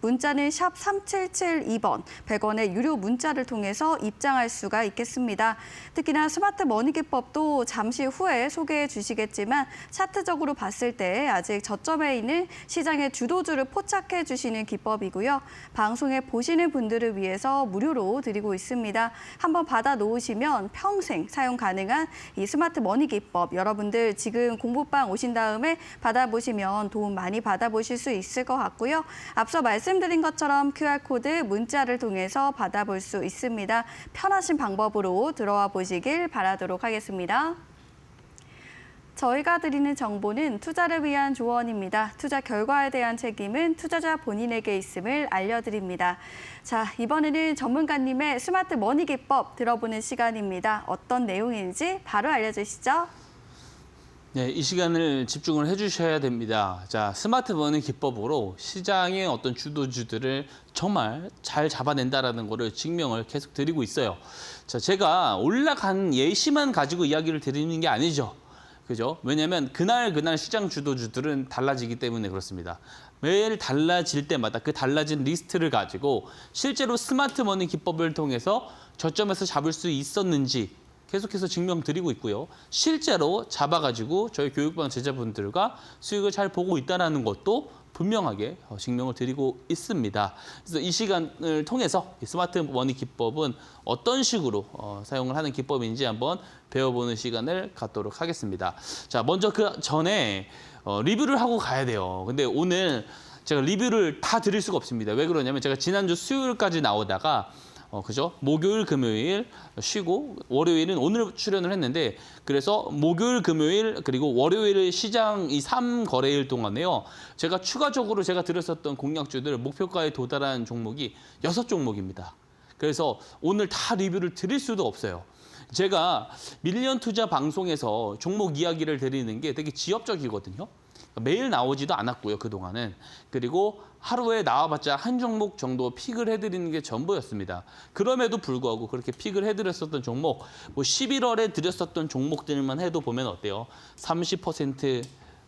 문자는 샵 3772번, 100원의 유료 문자를 통해서 입장할 수가 있겠습니다. 특히나 스마트 머니 기법도 잠시 후에 소개해 주시겠지만 차트적으로 봤을 때 아직 저점에 있는 시장의 주도주를 포착해 주시는 기법이고요. 방송에 보시는 분들을 위해서 무료로 드리고 있습니다. 한번 받아 놓으시면 평생 사용 가능한 이 스마트 머니 기법, 여러분들 지금 공부방 오신 다음에 받아보시면 도움 많이 받아보실 수 있을 것 같고요. 앞서 말씀드린 것처럼 QR코드 문자를 통해서 받아볼 수 있습니다. 편하신 방법으로 들어와 보시길 바라도록 하겠습니다. 저희가 드리는 정보는 투자를 위한 조언입니다. 투자 결과에 대한 책임은 투자자 본인에게 있음을 알려드립니다. 자, 이번에는 전문가님의 스마트 머니 기법 들어보는 시간입니다. 어떤 내용인지 바로 알려주시죠. 네, 이 시간을 집중을 해주셔야 됩니다. 자, 스마트 머니 기법으로 시장의 어떤 주도주들을 정말 잘 잡아낸다라는 거를 증명을 계속 드리고 있어요. 자, 제가 올라간 예시만 가지고 이야기를 드리는 게 아니죠. 그죠? 왜냐하면 그날 시장 주도주들은 달라지기 때문에 그렇습니다. 매일 달라질 때마다 그 달라진 리스트를 가지고 실제로 스마트 머니 기법을 통해서 저점에서 잡을 수 있었는지 계속해서 증명드리고 있고요. 실제로 잡아가지고 저희 교육방 제자분들과 수익을 잘 보고 있다는 것도 분명하게 증명을 드리고 있습니다. 그래서 이 시간을 통해서 이 스마트 머니 기법은 어떤 식으로 사용을 하는 기법인지 한번 배워보는 시간을 갖도록 하겠습니다. 자, 먼저 그 전에 리뷰를 하고 가야 돼요. 근데 오늘 제가 리뷰를 다 드릴 수가 없습니다. 왜 그러냐면 제가 지난주 수요일까지 나오다가 그죠? 목요일, 금요일 쉬고 월요일은 오늘 출연을 했는데 그래서 목요일, 금요일 그리고 월요일 시장 이 3거래일 동안에요. 제가 추가적으로 제가 드렸었던 공략주들 목표가에 도달한 종목이 6종목입니다. 그래서 오늘 다 리뷰를 드릴 수도 없어요. 제가 밀리언 투자 방송에서 종목 이야기를 드리는 게 되게 지엽적이거든요. 매일 나오지도 않았고요, 그동안은. 그리고 하루에 나와봤자 한 종목 정도 픽을 해드리는 게 전부였습니다. 그럼에도 불구하고 그렇게 픽을 해드렸었던 종목, 뭐 11월에 드렸었던 종목들만 해도 보면 어때요? 30%,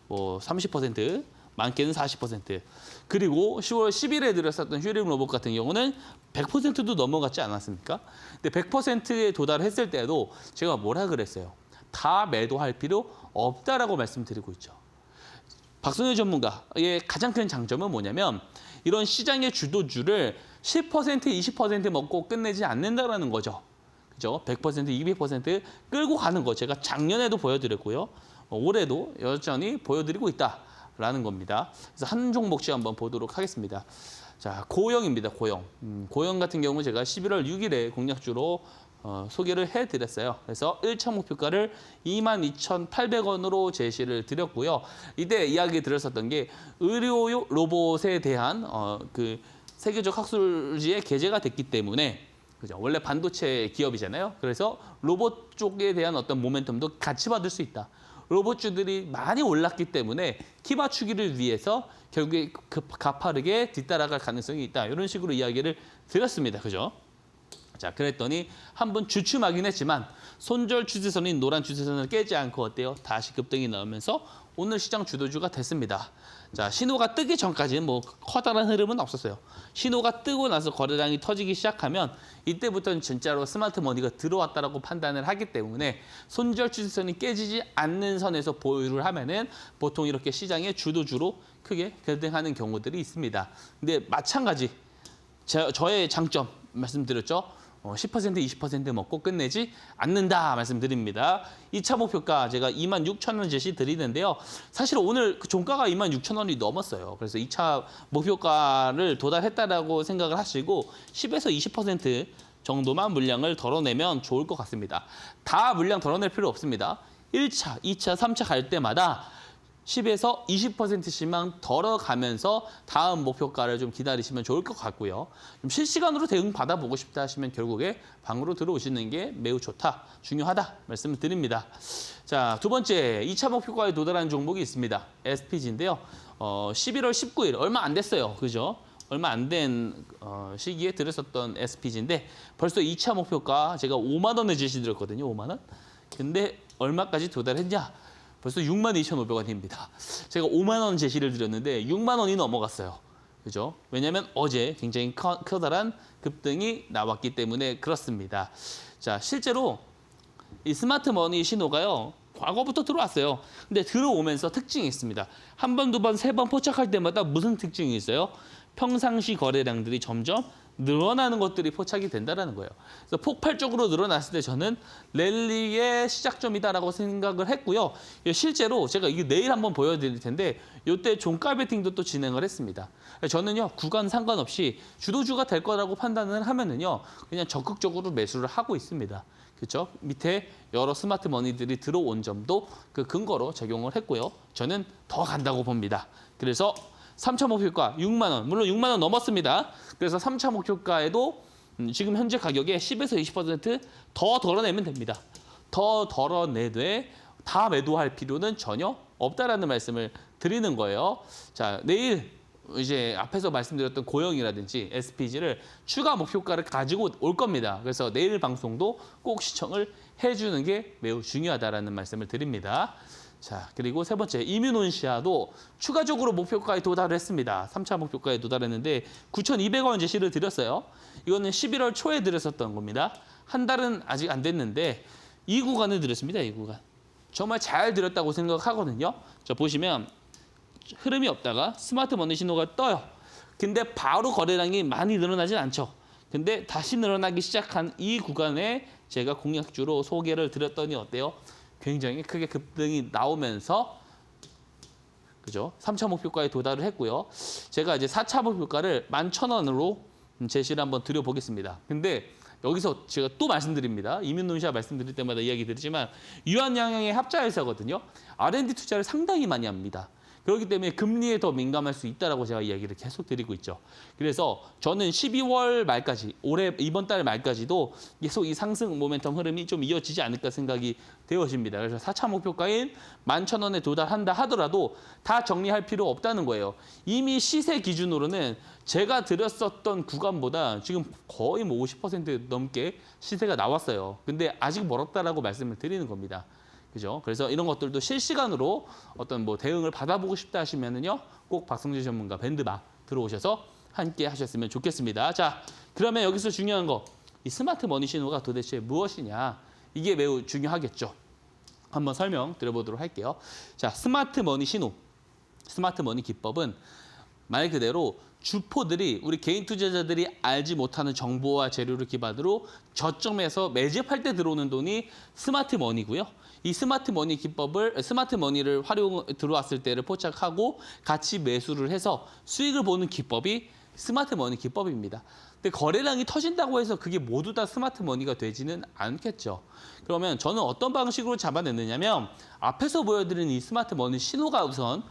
30%, 많게는 40%. 그리고 10월 10일에 드렸었던 휴림 로봇 같은 경우는 100%도 넘어갔지 않았습니까? 근데 100%에 도달했을 때도 제가 뭐라 그랬어요? 다 매도할 필요 없다라고 말씀드리고 있죠. 박선일 전문가의 가장 큰 장점은 뭐냐면 이런 시장의 주도주를 10%, 20% 먹고 끝내지 않는다라는 거죠. 그죠? 100%, 200% 끌고 가는 거 제가 작년에도 보여드렸고요. 올해도 여전히 보여드리고 있다라는 겁니다. 그래서 한 종목씩 한번 보도록 하겠습니다. 자, 고영입니다. 고영. 고영 같은 경우 제가 11월 6일에 공략주로 소개를 해드렸어요. 그래서 1차 목표가를 22,800원으로 제시를 드렸고요. 이때 이야기 드렸었던 게 의료 로봇에 대한 그 세계적 학술지에 게재가 됐기 때문에 그죠? 원래 반도체 기업이잖아요. 그래서 로봇 쪽에 대한 어떤 모멘텀도 같이 받을 수 있다. 로봇주들이 많이 올랐기 때문에 키 맞추기를 위해서 결국에 가파르게 뒤따라갈 가능성이 있다. 이런 식으로 이야기를 드렸습니다. 그죠? 자, 그랬더니 한번 주춤하긴 했지만 손절 추세선인 노란 추세선을 깨지 않고 어때요? 다시 급등이 나오면서 오늘 시장 주도주가 됐습니다. 자, 신호가 뜨기 전까지는 뭐 커다란 흐름은 없었어요. 신호가 뜨고 나서 거래량이 터지기 시작하면 이때부터는 진짜로 스마트 머니가 들어왔다라고 판단을 하기 때문에 손절 추세선이 깨지지 않는 선에서 보유를 하면은 보통 이렇게 시장의 주도주로 크게 급등하는 경우들이 있습니다. 근데 마찬가지 저의 장점 말씀드렸죠. 10%, 20% 먹고 끝내지 않는다 말씀드립니다. 2차 목표가 제가 26,000원 제시 드리는데요. 사실 오늘 그 종가가 26,000원이 넘었어요. 그래서 2차 목표가를 도달했다라고 생각을 하시고 10에서 20% 정도만 물량을 덜어내면 좋을 것 같습니다. 다 물량 덜어낼 필요 없습니다. 1차, 2차, 3차 갈 때마다 10에서 20%씩만 덜어가면서 다음 목표가를 좀 기다리시면 좋을 것 같고요. 좀 실시간으로 대응 받아보고 싶다 하시면 결국에 방으로 들어오시는 게 매우 좋다, 중요하다 말씀을 드립니다. 자, 두 번째 2차 목표가에 도달한 종목이 있습니다. SPG인데요. 11월 19일 얼마 안 됐어요. 그죠? 얼마 안 된 시기에 드렸었던 SPG인데 벌써 2차 목표가 제가 5만 원에 제시드렸거든요. 5만 원. 근데 얼마까지 도달했냐? 벌써 62,500원입니다. 제가 5만 원 제시를 드렸는데 6만 원이 넘어갔어요. 그죠? 왜냐하면 어제 굉장히 커다란 급등이 나왔기 때문에 그렇습니다. 자, 실제로 이 스마트 머니 신호가요. 과거부터 들어왔어요. 근데 들어오면서 특징이 있습니다. 한 번, 두 번, 세 번 포착할 때마다 무슨 특징이 있어요? 평상시 거래량들이 점점 늘어나는 것들이 포착이 된다는 거예요. 그래서 폭발적으로 늘어났을 때 저는 랠리의 시작점이다라고 생각을 했고요. 실제로 제가 이게 내일 한번 보여드릴 텐데 이때 종가 베팅도 또 진행을 했습니다. 저는요 구간 상관없이 주도주가 될 거라고 판단을 하면은요 그냥 적극적으로 매수를 하고 있습니다. 그렇죠? 밑에 여러 스마트 머니들이 들어온 점도 그 근거로 적용을 했고요. 저는 더 간다고 봅니다. 그래서 3차 목표가 6만 원, 물론 6만 원 넘었습니다. 그래서 3차 목표가에도 지금 현재 가격에 10에서 20%더 덜어내면 됩니다. 더 덜어내되 다 매도할 필요는 전혀 없다라는 말씀을 드리는 거예요. 자, 내일 이제 앞에서 말씀드렸던 고영이라든지 SPG를 추가 목표가를 가지고 올 겁니다. 그래서 내일 방송도 꼭 시청을 해주는 게 매우 중요하다라는 말씀을 드립니다. 자, 그리고 세 번째, 이뮤논시아도 추가적으로 목표가에 도달을 했습니다. 3차 목표가에 도달했는데 9,200원 제시를 드렸어요. 이거는 11월 초에 드렸었던 겁니다. 한 달은 아직 안 됐는데 이 구간을 드렸습니다. 이 구간. 정말 잘 드렸다고 생각하거든요. 자, 보시면 흐름이 없다가 스마트 머니 신호가 떠요. 근데 바로 거래량이 많이 늘어나진 않죠. 근데 다시 늘어나기 시작한 이 구간에 제가 공략주로 소개를 드렸더니 어때요? 굉장히 크게 급등이 나오면서 그죠? 3차 목표가에 도달을 했고요. 제가 이제 4차 목표가를 11,000원으로 제시를 한번 드려보겠습니다. 근데 여기서 제가 또 말씀드립니다. 이뮤논시아 말씀드릴 때마다 이야기 드리지만 유한양행의 합자회사거든요. R&D 투자를 상당히 많이 합니다. 그렇기 때문에 금리에 더 민감할 수 있다라고 제가 이야기를 계속 드리고 있죠. 그래서 저는 12월 말까지, 올해 이번 달 말까지도 계속 이 상승 모멘텀 흐름이 좀 이어지지 않을까 생각이 되어집니다. 그래서 4차 목표가인 11,000원에 도달한다 하더라도 다 정리할 필요 없다는 거예요. 이미 시세 기준으로는 제가 드렸었던 구간보다 지금 거의 뭐 50% 넘게 시세가 나왔어요. 근데 아직 멀었다라고 말씀을 드리는 겁니다. 그죠? 그래서 이런 것들도 실시간으로 어떤 뭐 대응을 받아보고 싶다 하시면은요, 꼭 박성재 전문가 밴드바 들어오셔서 함께 하셨으면 좋겠습니다. 자, 그러면 여기서 중요한 거, 이 스마트 머니 신호가 도대체 무엇이냐? 이게 매우 중요하겠죠. 한번 설명드려보도록 할게요. 자, 스마트 머니 신호, 스마트 머니 기법은 말 그대로 주포들이 우리 개인 투자자들이 알지 못하는 정보와 재료를 기반으로 저점에서 매집할 때 들어오는 돈이 스마트 머니고요. 이 스마트 머니 기법을 스마트 머니를 들어왔을 때를 포착하고 같이 매수를 해서 수익을 보는 기법이 스마트 머니 기법입니다. 근데 거래량이 터진다고 해서 그게 모두 다 스마트 머니가 되지는 않겠죠. 그러면 저는 어떤 방식으로 잡아냈느냐면 앞에서 보여드린 이 스마트 머니 신호가 우선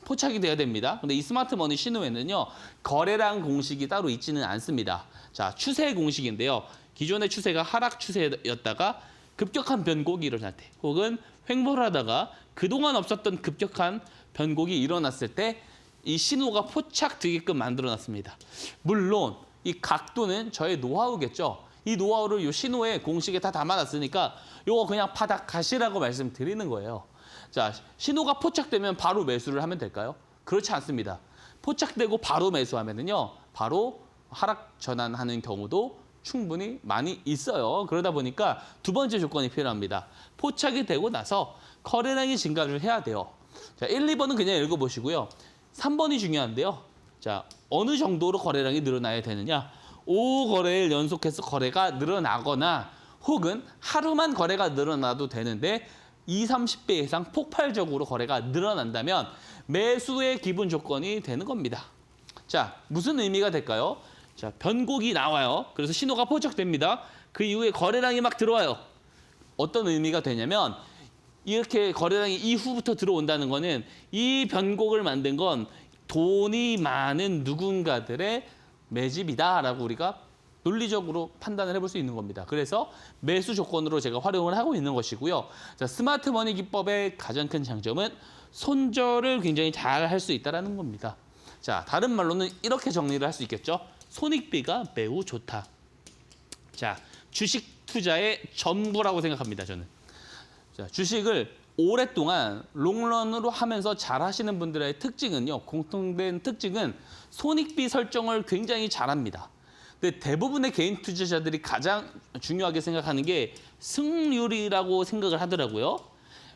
포착이 돼야 됩니다. 근데 이 스마트 머니 신호에는요, 거래량 공식이 따로 있지는 않습니다. 자, 추세 공식인데요. 기존의 추세가 하락 추세였다가 급격한 변곡이 일어날 때, 혹은 횡보를 하다가 그동안 없었던 급격한 변곡이 일어났을 때 이 신호가 포착되게끔 만들어놨습니다. 물론 이 각도는 저의 노하우겠죠. 이 노하우를 이 신호의 공식에 다 담아놨으니까 이거 그냥 바닥 가시라고 말씀드리는 거예요. 자, 신호가 포착되면 바로 매수를 하면 될까요? 그렇지 않습니다. 포착되고 바로 매수하면은요, 바로 하락 전환하는 경우도 충분히 많이 있어요. 그러다 보니까 두 번째 조건이 필요합니다. 포착이 되고 나서 거래량이 증가를 해야 돼요. 자, 1, 2번은 그냥 읽어보시고요. 3번이 중요한데요. 자, 어느 정도로 거래량이 늘어나야 되느냐? 5거래일 연속해서 거래가 늘어나거나 혹은 하루만 거래가 늘어나도 되는데 20, 30배 이상 폭발적으로 거래가 늘어난다면 매수의 기본 조건이 되는 겁니다. 자, 무슨 의미가 될까요? 자, 변곡이 나와요. 그래서 신호가 포착됩니다. 그 이후에 거래량이 막 들어와요. 어떤 의미가 되냐면 이렇게 거래량이 이후부터 들어온다는 거는 이 변곡을 만든 건 돈이 많은 누군가들의 매집이다라고 우리가 논리적으로 판단을 해볼 수 있는 겁니다. 그래서 매수 조건으로 제가 활용을 하고 있는 것이고요. 자, 스마트 머니 기법의 가장 큰 장점은 손절을 굉장히 잘 할 수 있다는 겁니다. 자, 다른 말로는 이렇게 정리를 할 수 있겠죠. 손익비가 매우 좋다. 자, 주식 투자의 전부라고 생각합니다, 저는. 자, 주식을 오랫동안 롱런으로 하면서 잘하시는 분들의 특징은요. 공통된 특징은 손익비 설정을 굉장히 잘합니다. 근데 대부분의 개인 투자자들이 가장 중요하게 생각하는 게 승률이라고 생각을 하더라고요.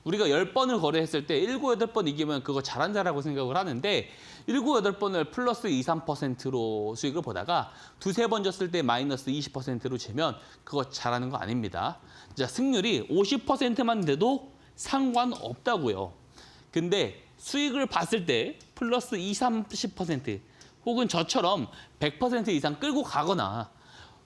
우리가 10번을 거래했을 때 7, 8번 이기면 그거 잘한다라고 생각을 하는데 7, 8번을 플러스 2, 3%로 수익을 보다가 2, 3번 졌을 때 마이너스 20%로 재면 그거 잘하는 거 아닙니다. 자, 승률이 50%만 돼도 상관없다고요. 근데 수익을 봤을 때 플러스 2, 30% 혹은 저처럼 100% 이상 끌고 가거나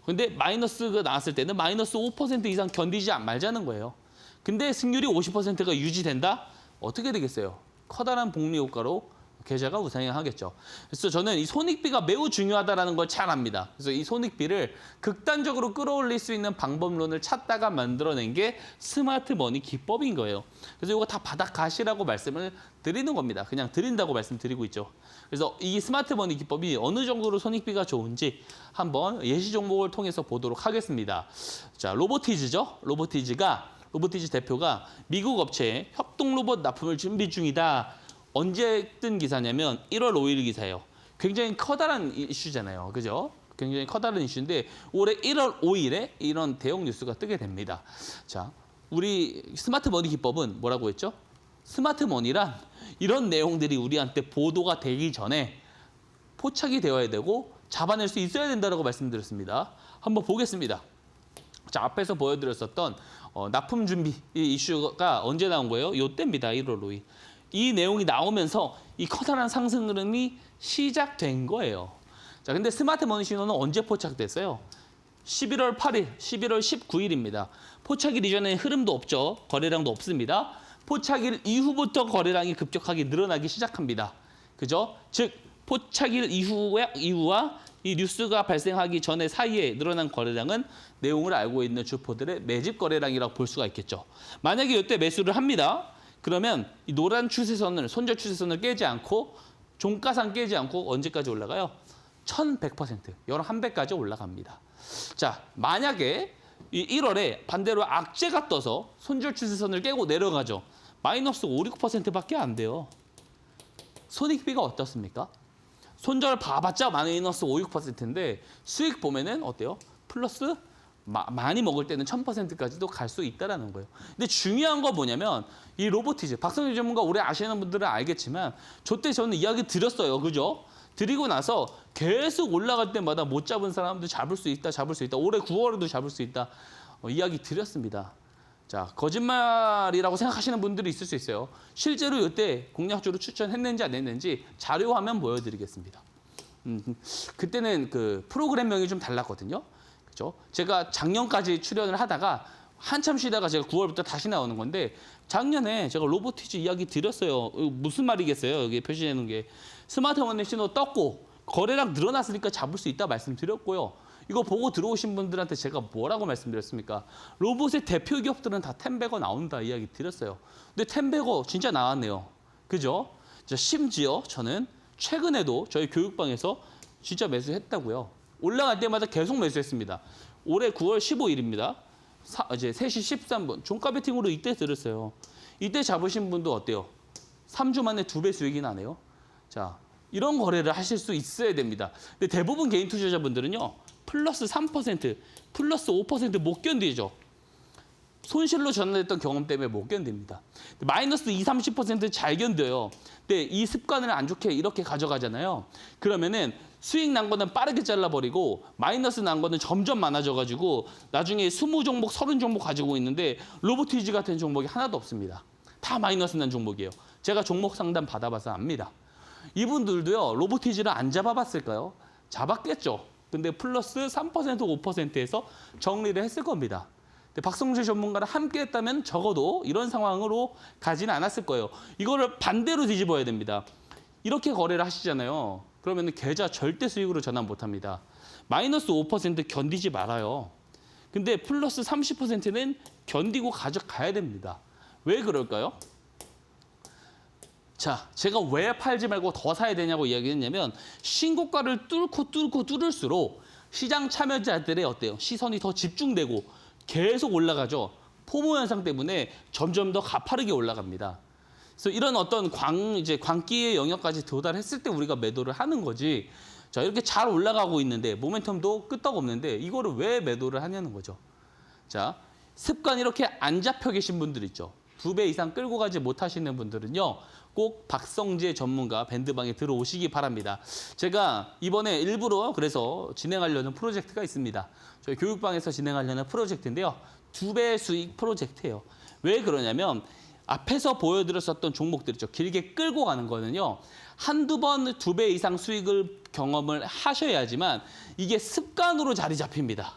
근데 마이너스가 나왔을 때는 마이너스 5% 이상 견디지 말자는 거예요. 근데 승률이 50%가 유지된다? 어떻게 되겠어요? 커다란 복리 효과로 계좌가 우상향하겠죠. 그래서 저는 이 손익비가 매우 중요하다는 걸 잘 압니다. 그래서 이 손익비를 극단적으로 끌어올릴 수 있는 방법론을 찾다가 만들어낸 게 스마트 머니 기법인 거예요. 그래서 이거 다 받아가시라고 말씀을 드리는 겁니다. 그냥 드린다고 말씀드리고 있죠. 그래서 이 스마트 머니 기법이 어느 정도로 손익비가 좋은지 한번 예시 종목을 통해서 보도록 하겠습니다. 자, 로보티즈죠. 로보티즈 대표가 미국 업체에 협동 로봇 납품을 준비 중이다. 언제 뜬 기사냐면 1월 5일 기사예요. 굉장히 커다란 이슈잖아요. 그죠? 굉장히 커다란 이슈인데 올해 1월 5일에 이런 대형 뉴스가 뜨게 됩니다. 자, 우리 스마트 머니 기법은 뭐라고 했죠? 스마트 머니란 이런 내용들이 우리한테 보도가 되기 전에 포착이 되어야 되고 잡아낼 수 있어야 된다고 말씀드렸습니다. 한번 보겠습니다. 자, 앞에서 보여드렸었던 납품 준비 이 이슈가 언제 나온 거예요? 요때입니다. 1월 5일. 이 내용이 나오면서 이 커다란 상승 흐름이 시작된 거예요. 자, 근데 스마트 머니 신호는 언제 포착됐어요? 11월 8일, 11월 19일입니다. 포착일 이전에 흐름도 없죠. 거래량도 없습니다. 포착일 이후부터 거래량이 급격하게 늘어나기 시작합니다. 그죠? 즉, 포착일 이후와 이 뉴스가 발생하기 전에 사이에 늘어난 거래량은 내용을 알고 있는 주포들의 매집 거래량이라고 볼 수가 있겠죠. 만약에 이때 매수를 합니다. 그러면 이 노란 추세선을, 손절 추세선을 깨지 않고 종가상 깨지 않고 언제까지 올라가요? 1100%, 11배까지 올라갑니다. 자, 만약에 이 1월에 반대로 악재가 떠서 손절 추세선을 깨고 내려가죠. 마이너스 5, 6%밖에 안 돼요. 손익비가 어떻습니까? 손절 봐봤자 마이너스 5, 6%인데 수익 보면은 어때요? 플러스 많이 먹을 때는 1000%까지도 갈 수 있다는 거예요. 근데 중요한 거 뭐냐면 이 로보티즈, 박성준 전문가 오래 아시는 분들은 알겠지만 저때 저는 이야기 드렸어요. 그죠? 드리고 나서 계속 올라갈 때마다 못 잡은 사람도 잡을 수 있다. 올해 9월에도 잡을 수 있다. 이야기 드렸습니다. 자, 거짓말이라고 생각하시는 분들이 있을 수 있어요. 실제로 이때 공략주로 추천했는지 안 했는지 자료 화면 보여드리겠습니다. 그때는 그 프로그램명이 좀 달랐거든요. 그죠? 제가 작년까지 출연을 하다가 한참 쉬다가 제가 9월부터 다시 나오는 건데 작년에 제가 로보티즈 이야기 드렸어요. 무슨 말이겠어요? 여기 표시해 놓은 게. 스마트 머니 신호 떴고 거래량 늘어났으니까 잡을 수 있다 말씀드렸고요. 이거 보고 들어오신 분들한테 제가 뭐라고 말씀드렸습니까? 로봇의 대표 기업들은 다 텐베거 나온다 이야기 드렸어요. 근데 텐베거 진짜 나왔네요. 그죠? 심지어 저는 최근에도 저희 교육방에서 진짜 매수했다고요. 올라갈 때마다 계속 매수했습니다. 올해 9월 15일입니다. 이제 3시 13분 종가 베팅으로 이때 들었어요. 이때 잡으신 분도 어때요? 3주 만에 2배 수익이 나네요. 자, 이런 거래를 하실 수 있어야 됩니다. 근데 대부분 개인 투자자분들은요. 플러스 3%, 플러스 5% 못 견디죠. 손실로 전환했던 경험 때문에 못 견딥니다. 마이너스 2, 30% 잘 견뎌요. 근데 이 습관을 안 좋게 이렇게 가져가잖아요. 그러면은 수익 난 거는 빠르게 잘라버리고 마이너스 난 거는 점점 많아져가지고 나중에 20종목, 30종목 가지고 있는데 로보티즈 같은 종목이 하나도 없습니다. 다 마이너스 난 종목이에요. 제가 종목 상담 받아봐서 압니다. 이분들도요. 로보티즈를 안 잡아봤을까요? 잡았겠죠. 근데 플러스 3%, 5%에서 정리를 했을 겁니다. 근데 박성준 전문가랑 함께 했다면 적어도 이런 상황으로 가지는 않았을 거예요. 이거를 반대로 뒤집어야 됩니다. 이렇게 거래를 하시잖아요. 그러면 계좌 절대 수익으로 전환 못합니다. 마이너스 5% 견디지 말아요. 근데 플러스 30%는 견디고 가져가야 됩니다. 왜 그럴까요? 자, 제가 왜 팔지 말고 더 사야 되냐고 이야기했냐면 신고가를 뚫을수록 시장 참여자들의 어때요? 시선이 더 집중되고 계속 올라가죠. 포모 현상 때문에 점점 더 가파르게 올라갑니다. 그래서 이런 어떤 광기의 영역까지 도달했을 때 우리가 매도를 하는 거지. 자, 이렇게 잘 올라가고 있는데 모멘텀도 끄떡없는데 이거를 왜 매도를 하냐는 거죠. 자, 습관 이렇게 안 잡혀 계신 분들 있죠. 2배 이상 끌고 가지 못하시는 분들은요. 꼭 박성재 전문가 밴드방에 들어오시기 바랍니다. 제가 이번에 일부러 그래서 진행하려는 프로젝트가 있습니다. 저희 교육방에서 진행하려는 프로젝트인데요. 2배 수익 프로젝트예요. 왜 그러냐면 앞에서 보여드렸었던 종목들 있죠. 길게 끌고 가는 거는요. 한두 번 2배 이상 수익을 경험을 하셔야지만 이게 습관으로 자리 잡힙니다.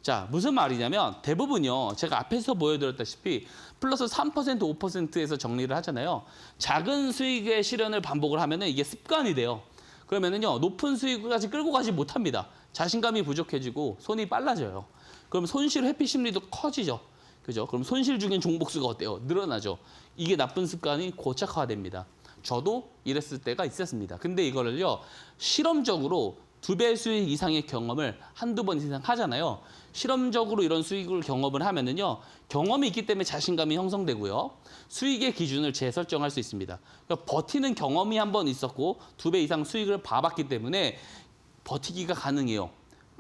자, 무슨 말이냐면 대부분요. 제가 앞에서 보여드렸다시피 플러스 3%, 5%에서 정리를 하잖아요. 작은 수익의 실현을 반복을 하면 이게 습관이 돼요. 그러면은요. 높은 수익까지 끌고 가지 못합니다. 자신감이 부족해지고 손이 빨라져요. 그럼 손실 회피 심리도 커지죠. 그죠? 그럼 손실 중인 종목수가 어때요? 늘어나죠. 이게 나쁜 습관이 고착화됩니다. 저도 이랬을 때가 있었습니다. 근데 이거를요. 실험적으로 2배 수익 이상의 경험을 한두 번 이상 하잖아요. 실험적으로 이런 수익을 경험을 하면은요. 경험이 있기 때문에 자신감이 형성되고요. 수익의 기준을 재설정할 수 있습니다. 그러니까 버티는 경험이 한 번 있었고 2배 이상 수익을 봐봤기 때문에 버티기가 가능해요.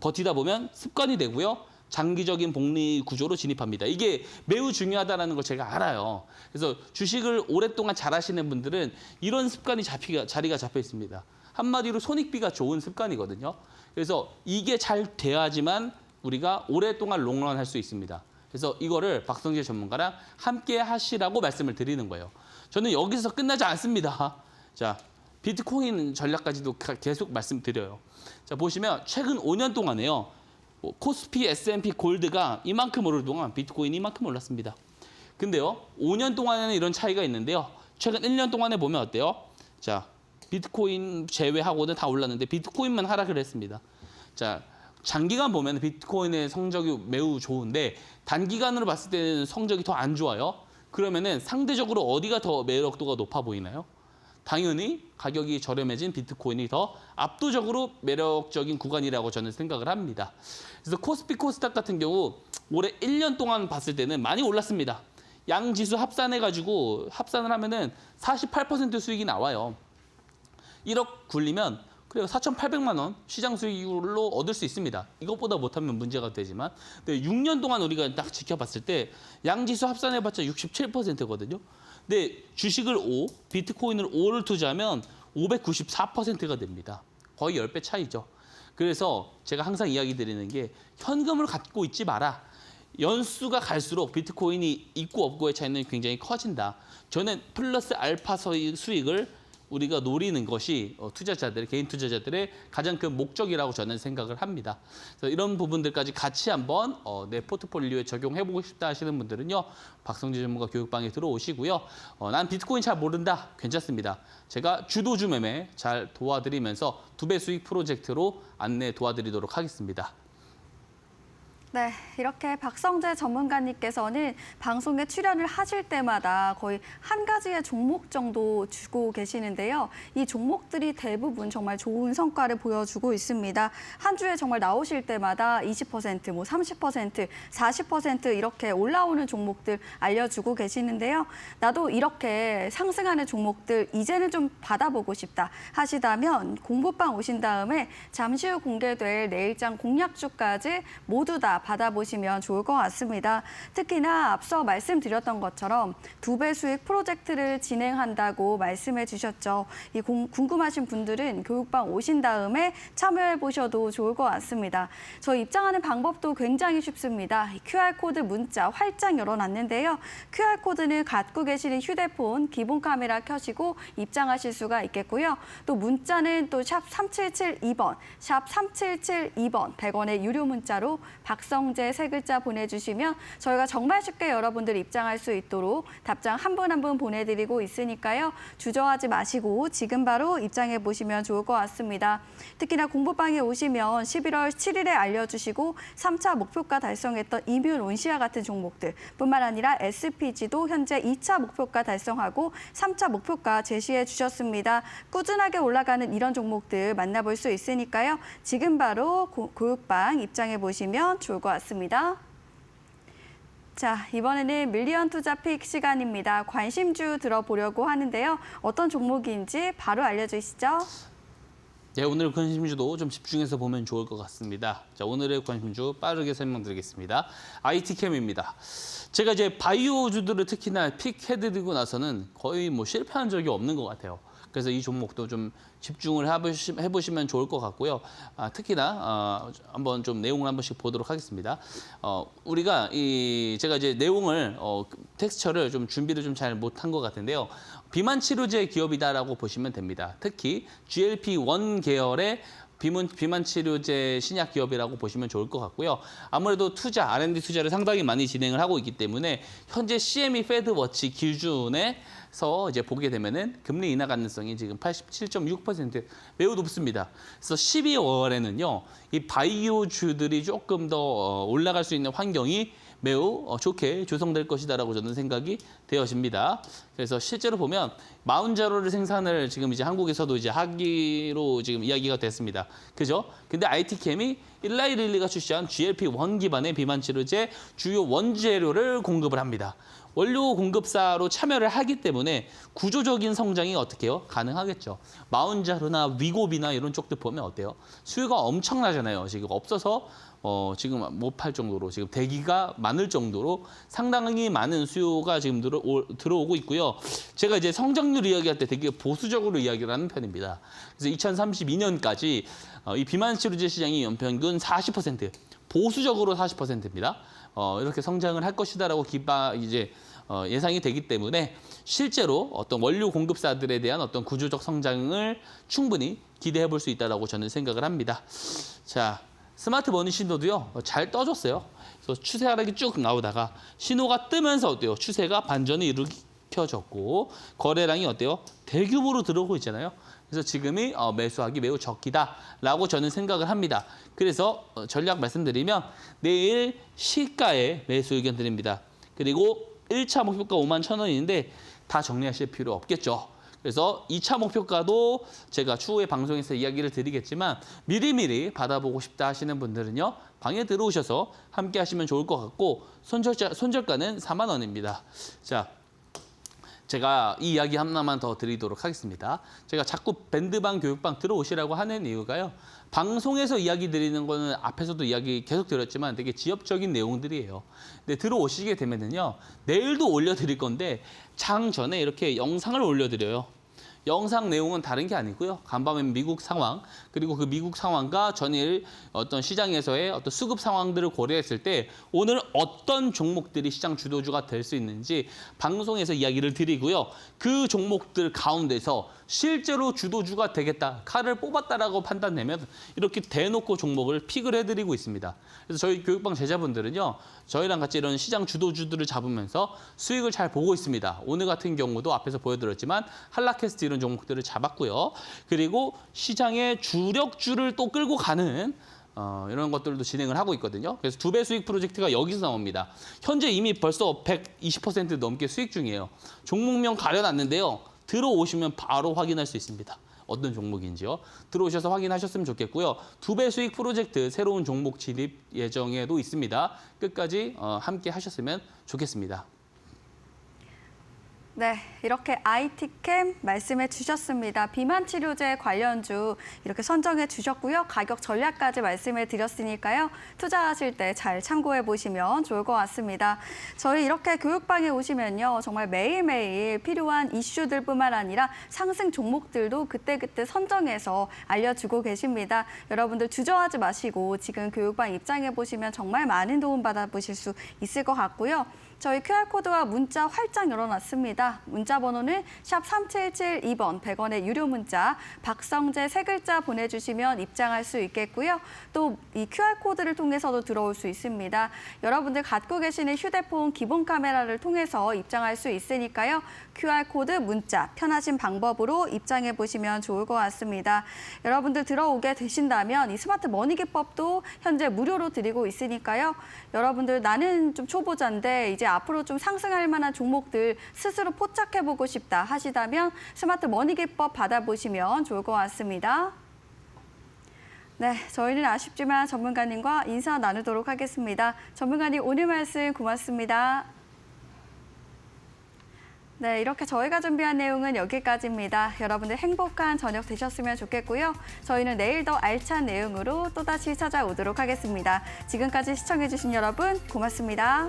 버티다 보면 습관이 되고요. 장기적인 복리 구조로 진입합니다. 이게 매우 중요하다는 걸 제가 알아요. 그래서 주식을 오랫동안 잘 하시는 분들은 이런 습관이 자리가 잡혀 있습니다. 한마디로 손익비가 좋은 습관이거든요. 그래서 이게 잘 돼야지만 우리가 오랫동안 롱런 할 수 있습니다. 그래서 이거를 박성재 전문가랑 함께 하시라고 말씀을 드리는 거예요. 저는 여기서 끝나지 않습니다. 자, 비트코인 전략까지도 계속 말씀드려요. 자, 보시면 최근 5년 동안에요. 코스피, S&P 골드가 이만큼 오를 동안 비트코인이 이만큼 올랐습니다. 근데요, 5년 동안에는 이런 차이가 있는데요. 최근 1년 동안에 보면 어때요? 자, 비트코인 제외하고는 다 올랐는데 비트코인만 하락을 했습니다. 자, 장기간 보면 비트코인의 성적이 매우 좋은데 단기간으로 봤을 때는 성적이 더 안 좋아요. 그러면은 상대적으로 어디가 더 매력도가 높아 보이나요? 당연히 가격이 저렴해진 비트코인이 더 압도적으로 매력적인 구간이라고 저는 생각을 합니다. 그래서 코스피 코스닥 같은 경우 올해 1년 동안 봤을 때는 많이 올랐습니다. 양 지수 합산해가지고 합산을 하면은 48% 수익이 나와요. 1억 굴리면 그래요 4,800만 원 시장 수익률로 얻을 수 있습니다. 이것보다 못하면 문제가 되지만 6년 동안 우리가 딱 지켜봤을 때 양지수 합산해봤자 67%거든요. 근데 주식을 5, 비트코인을 5를 투자하면 594%가 됩니다. 거의 10배 차이죠. 그래서 제가 항상 이야기 드리는 게 현금을 갖고 있지 마라. 연수가 갈수록 비트코인이 있고 없고의 차이는 굉장히 커진다. 저는 플러스 알파 수익을 우리가 노리는 것이 개인 투자자들의 가장 큰 목적이라고 저는 생각을 합니다. 그래서 이런 부분들까지 같이 한번 내 포트폴리오에 적용해보고 싶다 하시는 분들은요. 박성재 전문가 교육방에 들어오시고요. 난 비트코인 잘 모른다. 괜찮습니다. 제가 주도주 매매 잘 도와드리면서 2배 수익 프로젝트로 안내 도와드리도록 하겠습니다. 네, 이렇게 박성재 전문가님께서는 방송에 출연을 하실 때마다 거의 한 가지의 종목 정도 주고 계시는데요. 이 종목들이 대부분 정말 좋은 성과를 보여주고 있습니다. 한 주에 정말 나오실 때마다 20%, 30%, 40% 이렇게 올라오는 종목들 알려주고 계시는데요. 나도 이렇게 상승하는 종목들 이제는 좀 받아보고 싶다 하시다면 공부방 오신 다음에 잠시 후 공개될 내일장 공략주까지 모두 다 받아보시면 좋을 것 같습니다. 특히나 앞서 말씀드렸던 것처럼 2배 수익 프로젝트를 진행한다고 말씀해 주셨죠. 이 궁금하신 분들은 교육방 오신 다음에 참여해 보셔도 좋을 것 같습니다. 저희 입장하는 방법도 굉장히 쉽습니다. QR코드 문자 활짝 열어놨는데요. QR코드는 갖고 계시는 휴대폰 기본 카메라 켜시고 입장하실 수가 있겠고요. 또 문자는 또 샵 3772번, 샵 3772번 100원의 유료 문자로 박성재 세 글자 보내주시면 저희가 정말 쉽게 여러분들 입장할 수 있도록 답장 한 분 한 분 보내드리고 있으니까요. 주저하지 마시고 지금 바로 입장해 보시면 좋을 것 같습니다. 특히나 공부방에 오시면 11월 7일에 알려주시고 3차 목표가 달성했던 이뮨 온시아 같은 종목들 뿐만 아니라 SPG도 현재 2차 목표가 달성하고 3차 목표가 제시해 주셨습니다. 꾸준하게 올라가는 이런 종목들 만나볼 수 있으니까요. 지금 바로 교육방 입장해 보시면 좋을 것 같습니다. 자, 이번에는 밀리언 투자 픽 시간입니다. 관심주 들어보려고 하는데요. 어떤 종목인지 바로 알려주시죠. 네, 오늘 관심주도 좀 집중해서 보면 좋을 것 같습니다. 자, 오늘의 관심주 빠르게 설명드리겠습니다. IT캠입니다. 제가 이제 바이오주들을 특히나 픽해드리고 나서는 거의 뭐 실패한 적이 없는 것 같아요. 그래서 이 종목도 좀 집중을 해보시면 좋을 것 같고요. 특히나 한번 좀 내용을 한 번씩 보도록 하겠습니다. 우리가 제가 이제 내용을 텍스처를 좀 준비를 좀 잘 못한 것 같은데요. 비만 치료제 기업이다라고 보시면 됩니다. 특히 GLP-1 계열의 비만 치료제 신약 기업이라고 보시면 좋을 것 같고요. 아무래도 R&D 투자를 상당히 많이 진행을 하고 있기 때문에 현재 CME 패드워치 기준에서 이제 보게 되면은 금리 인하 가능성이 지금 87.6% 매우 높습니다. 그래서 12월에는요, 이 바이오주들이 조금 더 올라갈 수 있는 환경이 매우 좋게 조성될 것이다라고 저는 생각이 되어집니다. 그래서 실제로 보면 마운자로를 생산을 지금 이제 한국에서도 이제 하기로 지금 이야기가 됐습니다. 그죠? 근데 IT캠이 일라이릴리가 출시한 GLP-1 기반의 비만 치료제 주요 원재료를 공급을 합니다. 원료 공급사로 참여를 하기 때문에 구조적인 성장이 어떻게 해요? 가능하겠죠. 마운자로나 위고비나 이런 쪽들 보면 어때요? 수요가 엄청나잖아요. 지금 없어서 지금 못 팔 정도로 지금 대기가 많을 정도로 상당히 많은 수요가 지금 들어오고 있고요. 제가 이제 성장률 이야기할 때 되게 보수적으로 이야기를 하는 편입니다. 그래서 2032년까지 이 비만 치료제 시장이 연평균 40%, 보수적으로 40%입니다. 이렇게 성장을 할 것이다라고 예상이 되기 때문에 실제로 어떤 원료 공급사들에 대한 어떤 구조적 성장을 충분히 기대해 볼 수 있다라고 저는 생각을 합니다. 자, 스마트 머니 신호도요, 잘 떠줬어요. 그래서 추세 하락이 쭉 나오다가 신호가 뜨면서 어때요? 추세가 반전이 일으켜졌고 거래량이 어때요? 대규모로 들어오고 있잖아요. 그래서 지금이 매수하기 매우 적기다라고 저는 생각을 합니다. 그래서 전략 말씀드리면 내일 시가에 매수 의견 드립니다. 그리고 1차 목표가 51,000원인데 다 정리하실 필요 없겠죠. 그래서 2차 목표가도 제가 추후에 방송에서 이야기를 드리겠지만 미리미리 받아보고 싶다 하시는 분들은요, 방에 들어오셔서 함께 하시면 좋을 것 같고 손절가는 4만 원입니다. 자, 제가 이 이야기 하나만 더 드리도록 하겠습니다. 제가 자꾸 밴드방 교육방 들어오시라고 하는 이유가요. 방송에서 이야기 드리는 거는 앞에서도 이야기 계속 드렸지만 되게 지엽적인 내용들이에요. 근데 들어오시게 되면은요, 내일도 올려드릴 건데 장 전에 이렇게 영상을 올려드려요. 영상 내용은 다른 게 아니고요. 간밤에 미국 상황, 그리고 그 미국 상황과 전일 어떤 시장에서의 어떤 수급 상황들을 고려했을 때 오늘 어떤 종목들이 시장 주도주가 될 수 있는지 방송에서 이야기를 드리고요. 그 종목들 가운데서 실제로 주도주가 되겠다, 칼을 뽑았다라고 판단되면 이렇게 대놓고 종목을 픽을 해드리고 있습니다. 그래서 저희 교육방 제자분들은요, 저희랑 같이 이런 시장 주도주들을 잡으면서 수익을 잘 보고 있습니다. 오늘 같은 경우도 앞에서 보여드렸지만 한라캐스트 이런 종목들을 잡았고요. 그리고 시장의 주력주를 또 끌고 가는 이런 것들도 진행을 하고 있거든요. 그래서 2배 수익 프로젝트가 여기서 나옵니다. 현재 이미 벌써 120% 넘게 수익 중이에요. 종목명 가려놨는데요. 들어오시면 바로 확인할 수 있습니다. 어떤 종목인지요. 들어오셔서 확인하셨으면 좋겠고요. 2배 수익 프로젝트 새로운 종목 진입 예정에도 있습니다. 끝까지 함께 하셨으면 좋겠습니다. 네, 이렇게 IT캠 말씀해 주셨습니다. 비만 치료제 관련주 이렇게 선정해 주셨고요. 가격 전략까지 말씀해 드렸으니까요. 투자하실 때 잘 참고해 보시면 좋을 것 같습니다. 저희 이렇게 교육방에 오시면요, 정말 매일매일 필요한 이슈들뿐만 아니라 상승 종목들도 그때그때 선정해서 알려주고 계십니다. 여러분들 주저하지 마시고 지금 교육방 입장해 보시면 정말 많은 도움 받아보실 수 있을 것 같고요. 저희 QR코드와 문자 활짝 열어놨습니다. 문자 번호는 샵 3772번, 100원의 유료 문자, 박성재 세 글자 보내주시면 입장할 수 있겠고요. 또 이 QR코드를 통해서도 들어올 수 있습니다. 여러분들 갖고 계시는 휴대폰 기본 카메라를 통해서 입장할 수 있으니까요. QR코드 문자 편하신 방법으로 입장해 보시면 좋을 것 같습니다. 여러분들 들어오게 되신다면 이 스마트 머니 기법도 현재 무료로 드리고 있으니까요. 여러분들 나는 좀 초보자인데 이제 앞으로 좀 상승할 만한 종목들 스스로 포착해보고 싶다 하시다면 스마트 머니 기법 받아보시면 좋을 것 같습니다. 네, 저희는 아쉽지만 전문가님과 인사 나누도록 하겠습니다. 전문가님 오늘 말씀 고맙습니다. 네, 이렇게 저희가 준비한 내용은 여기까지입니다. 여러분들 행복한 저녁 되셨으면 좋겠고요. 저희는 내일 더 알찬 내용으로 또다시 찾아오도록 하겠습니다. 지금까지 시청해주신 여러분 고맙습니다.